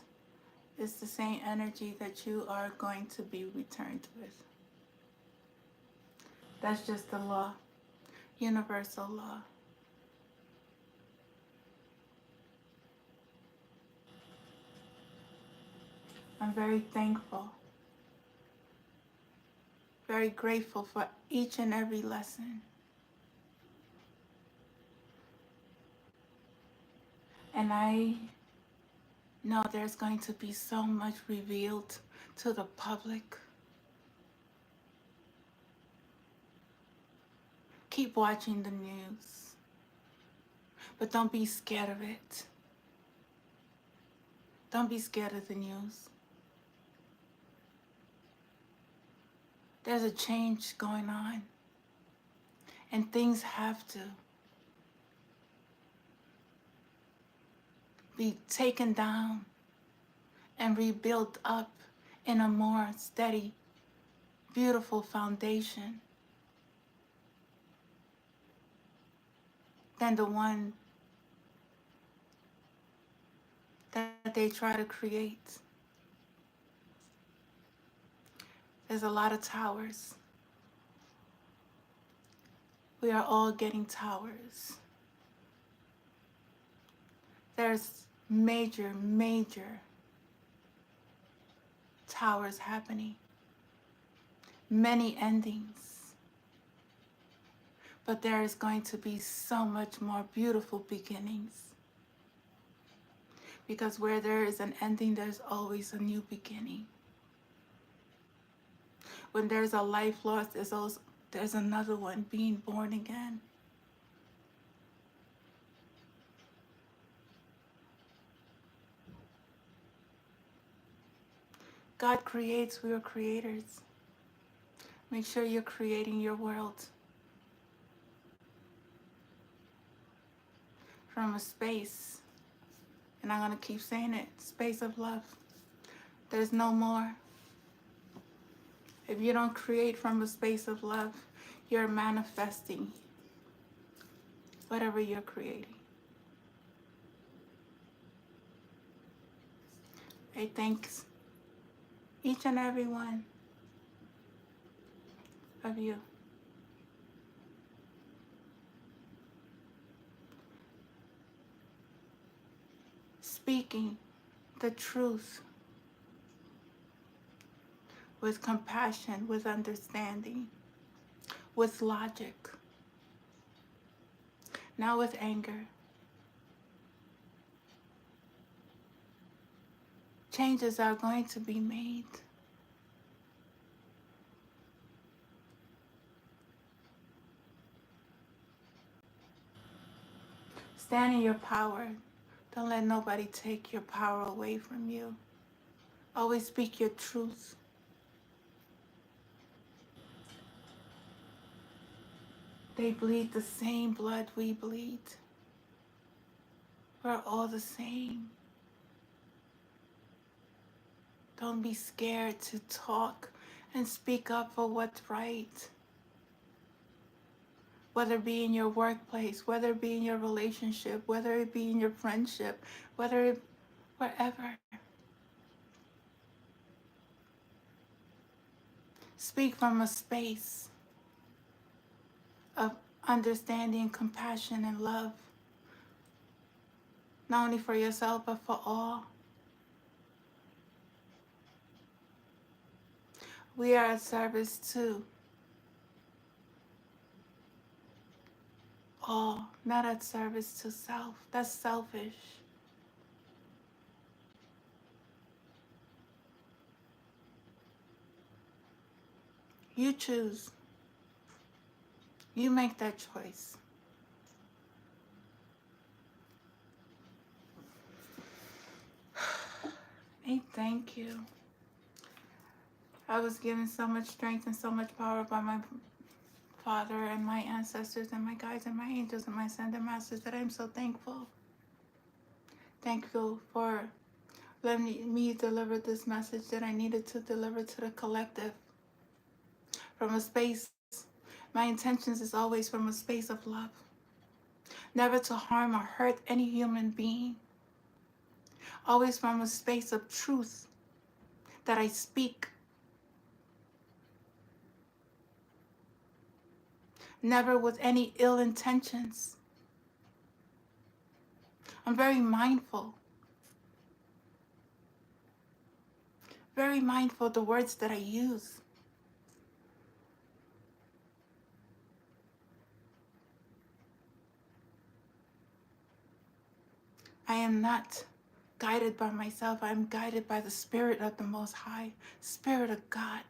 is the same energy that you are going to be returned with. That's just the law, universal law. I'm very thankful, very grateful for each and every lesson. And I know there's going to be so much revealed to the public. Keep watching the news, but don't be scared of it. Don't be scared of the news. There's a change going on, and things have to be taken down and rebuilt up in a more steady, beautiful foundation than the one that they try to create. There's a lot of towers. We are all getting towers. There's major, major towers happening. Many endings. But there is going to be so much more beautiful beginnings. Because where there is an ending, there's always a new beginning. When there's a life lost, there's another one being born again. God creates, we are creators. Make sure you're creating your world from a space, and I'm going to keep saying it, space of love. There's no more. If you don't create from a space of love, you're manifesting whatever you're creating. Hey, thanks each and every one of you. Speaking the truth with compassion, with understanding, with logic, not with anger. Changes are going to be made. Stand in your power. Don't let nobody take your power away from you. Always speak your truth. They bleed the same blood we bleed. We're all the same. Don't be scared to talk and speak up for what's right. Whether it be in your workplace, whether it be in your relationship, whether it be in your friendship, wherever. Speak from a space of understanding, compassion, and love. Not only for yourself, but for all. We are at service to all, not at service to self. That's selfish. You choose. You make that choice. Hey, thank you. I was given so much strength and so much power by my Father, and my ancestors, and my guides, and my angels, and my ascended masters, that I'm so thankful. Thank you for letting me deliver this message that I needed to deliver to the collective from a space. My intentions is always from a space of love, never to harm or hurt any human being, always from a space of truth that I speak, never with any ill intentions. I'm very mindful of the words that I use. I am not guided by myself. I am guided by the Spirit of the Most High, Spirit of God.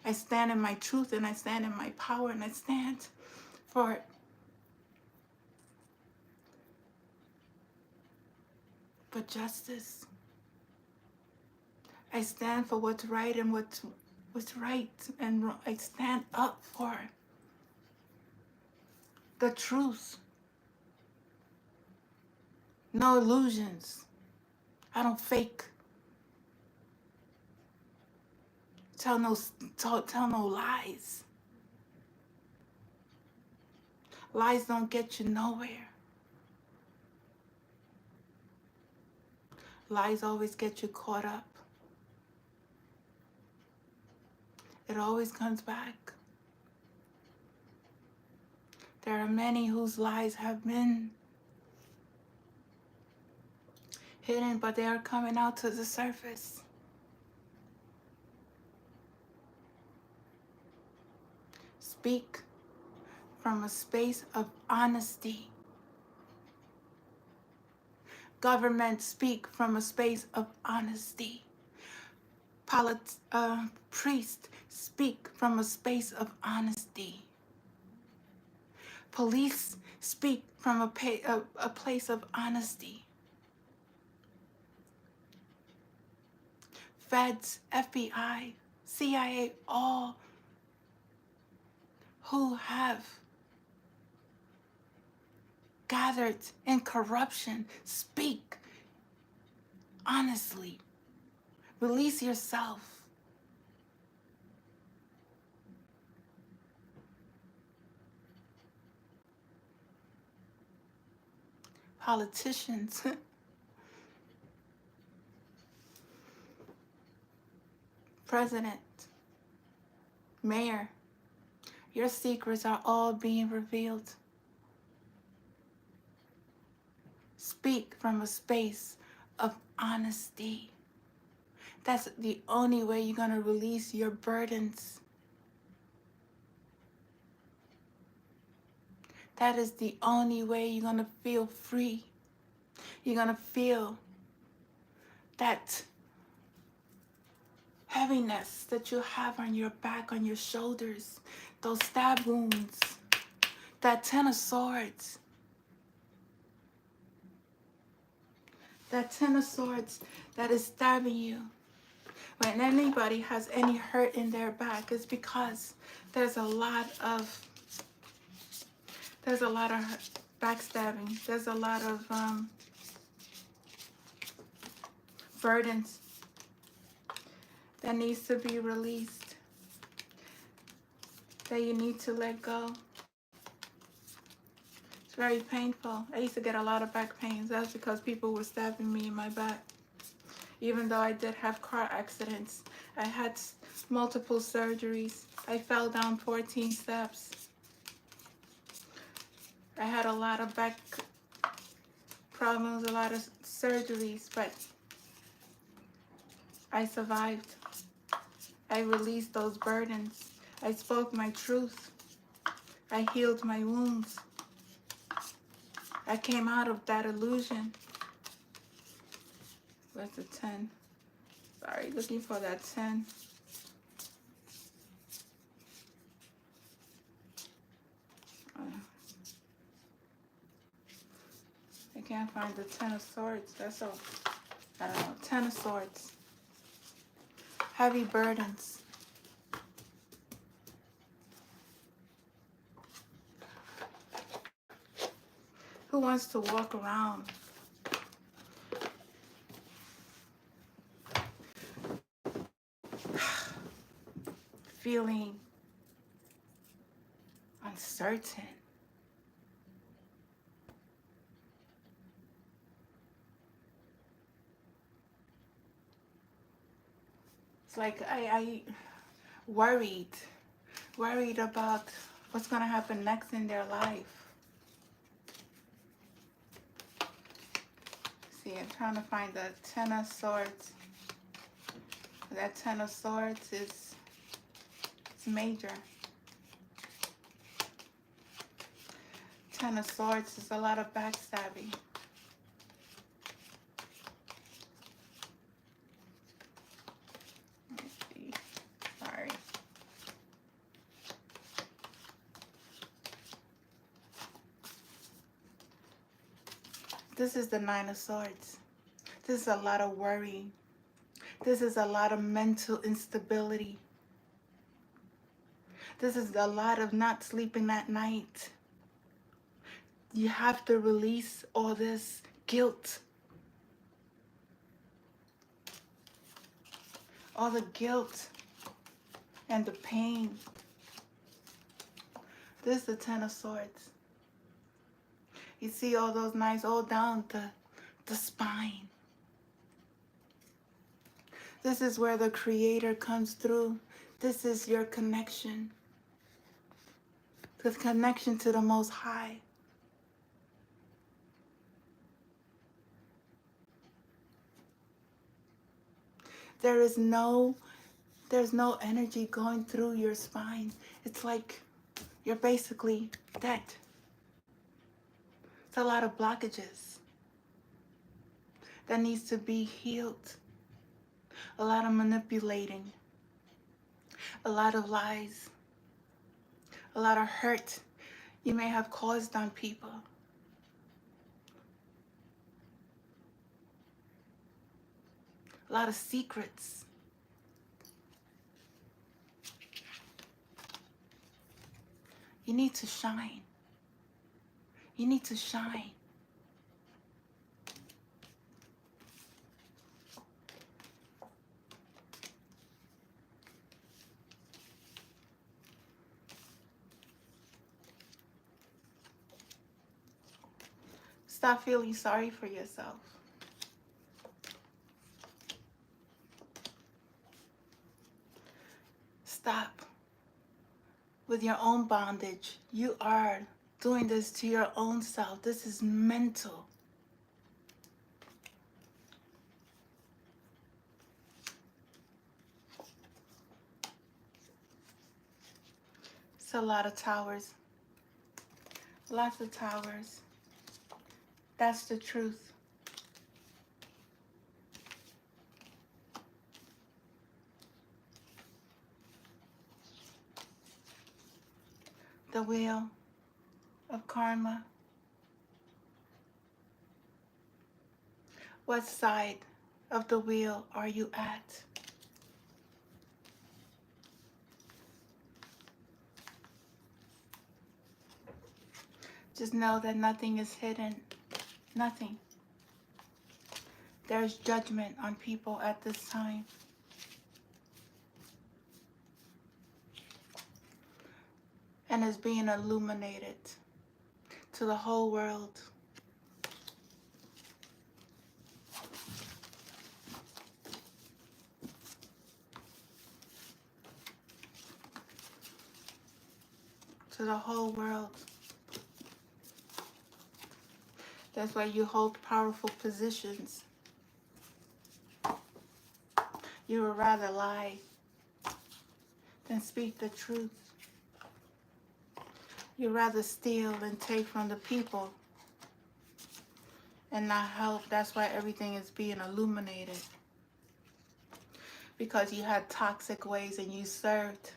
I stand in my truth, and I stand in my power, and I stand for justice. I stand for what's right and what's right, and I stand up for the truth. No illusions. I don't fake. Tell no lies. Lies don't get you nowhere. Lies always get you caught up. It always comes back. There are many whose lies have been hidden, but they are coming out to the surface. Speak from a space of honesty. Government, speak from a space of honesty. Priest, speak from a space of honesty. Police, speak from a place of honesty. Feds, FBI, CIA, all who have gathered in corruption, speak honestly. Release yourself. Politicians, president, mayor, your secrets are all being revealed. Speak from a space of honesty. That's the only way you're going to release your burdens. That is the only way you're going to feel free. You're going to feel that heaviness that you have on your back, on your shoulders, those stab wounds, that 10 of swords. That 10 of swords that is stabbing you. When anybody has any hurt in their back, it's because there's a lot of backstabbing. There's a lot of burdens that needs to be released, that you need to let go. It's very painful. I used to get a lot of back pains. That's because people were stabbing me in my back. Even though I did have car accidents, I had multiple surgeries. I fell down 14 steps. I had a lot of back problems, a lot of surgeries, but I survived. I released those burdens. I spoke my truth. I healed my wounds. I came out of that illusion. Where's the 10? Sorry, looking for that 10. I can't find the 10 of swords. That's all. I don't know, Ten of Swords. Heavy burdens. Who wants to walk around feeling uncertain? It's like I worried about what's going to happen next in their life. See, I'm trying to find the Ten of Swords. That Ten of Swords is major. Ten of Swords is a lot of backstabbing. Let me see. Sorry. This is the Nine of Swords. This is a lot of worry. This is a lot of mental instability. This is a lot of not sleeping at night. You have to release all this guilt. All the guilt and the pain. This is the Ten of Swords. You see all those knives all down the spine. This is where the Creator comes through. This is your connection. The connection to the Most High. There's no energy going through your spine. It's like you're basically dead. It's a lot of blockages that needs to be healed. A lot of manipulating. A lot of lies. A lot of hurt you may have caused on people. A lot of secrets. You need to shine. You need to shine. Stop feeling sorry for yourself. Stop with your own bondage. You are doing this to your own self. This is mental. It's a lot of towers. Lots of towers. That's the truth. The wheel of karma. What side of the wheel are you at? Just know that nothing is hidden. Nothing. There's judgment on people at this time. And it's being illuminated to the whole world. To the whole world. That's why you hold powerful positions. You would rather lie than speak the truth. You'd rather steal and take from the people and not help. That's why everything is being illuminated. Because you had toxic ways and you served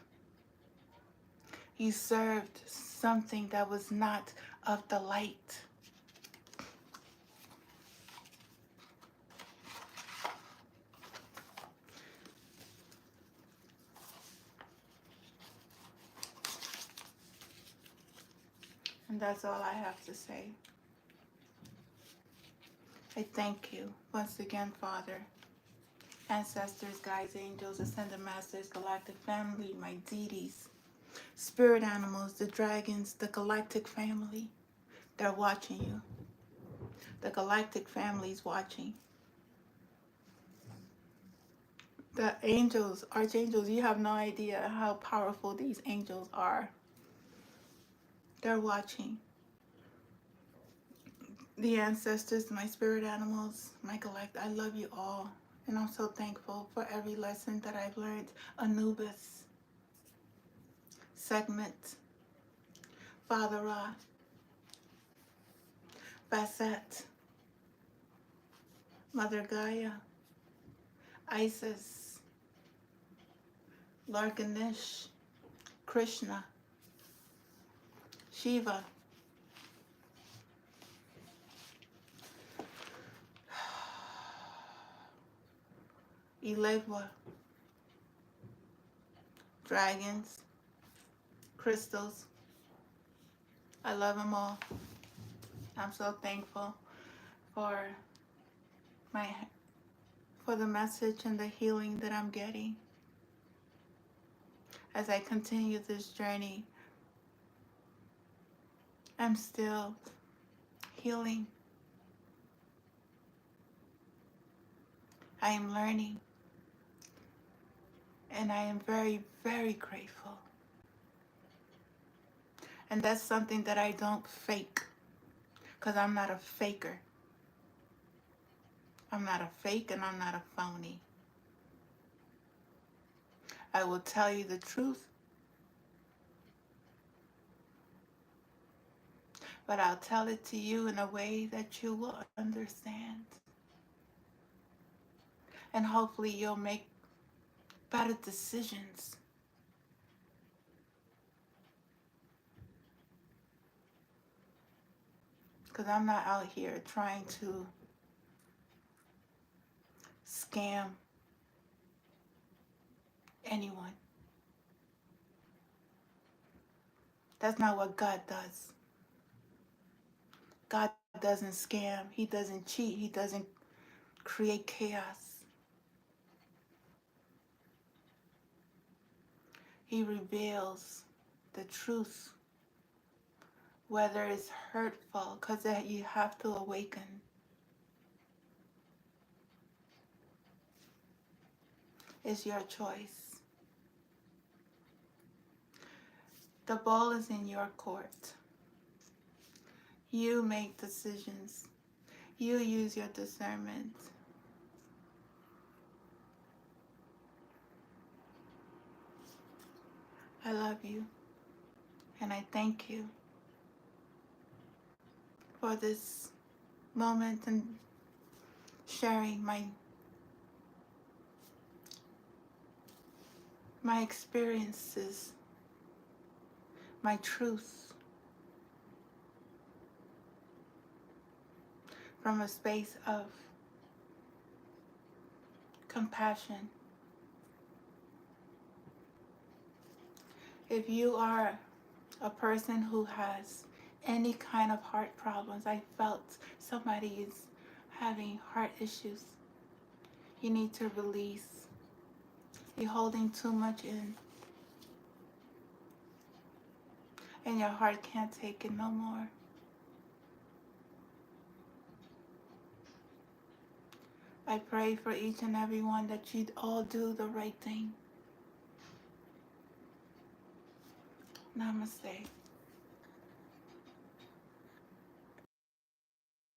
something that was not of the light. And that's all I have to say. I thank you once again, Father. Ancestors, guides, angels, ascended masters, galactic family, my deities, spirit animals, the dragons, the galactic family. They're watching you. The galactic family is watching. The angels, archangels, you have no idea how powerful these angels are. They're watching. The ancestors, my spirit animals, my galactic, I love you all. And I'm so thankful for every lesson that I've learned. Anubis, Segment, Father Ra, Basset, Mother Gaia, Isis, Lord Ganesh, Krishna, Shiva, Elegua, dragons, crystals. I love them all. I'm so thankful for my for the message and the healing that I'm getting as I continue this journey. I'm still healing. I am learning, and I am very, very grateful. And that's something that I don't fake, because I'm not a faker. I'm not a fake and I'm not a phony. I will tell you the truth, but I'll tell it to you in a way that you will understand. And hopefully you'll make better decisions. Because I'm not out here trying to scam anyone. That's not what God does. God doesn't scam. He doesn't cheat. He doesn't create chaos. He reveals the truth, whether it's hurtful, because you have to awaken. It's your choice. The ball is in your court. You make decisions. You use your discernment. I love you, and I thank you for this moment and sharing my experiences, my truth, from a space of compassion. If you are a person who has any kind of heart problems, I felt somebody is having heart issues, you need to release. You're holding too much in, and your heart can't take it no more. I pray for each and every one that you'd all do the right thing. Namaste.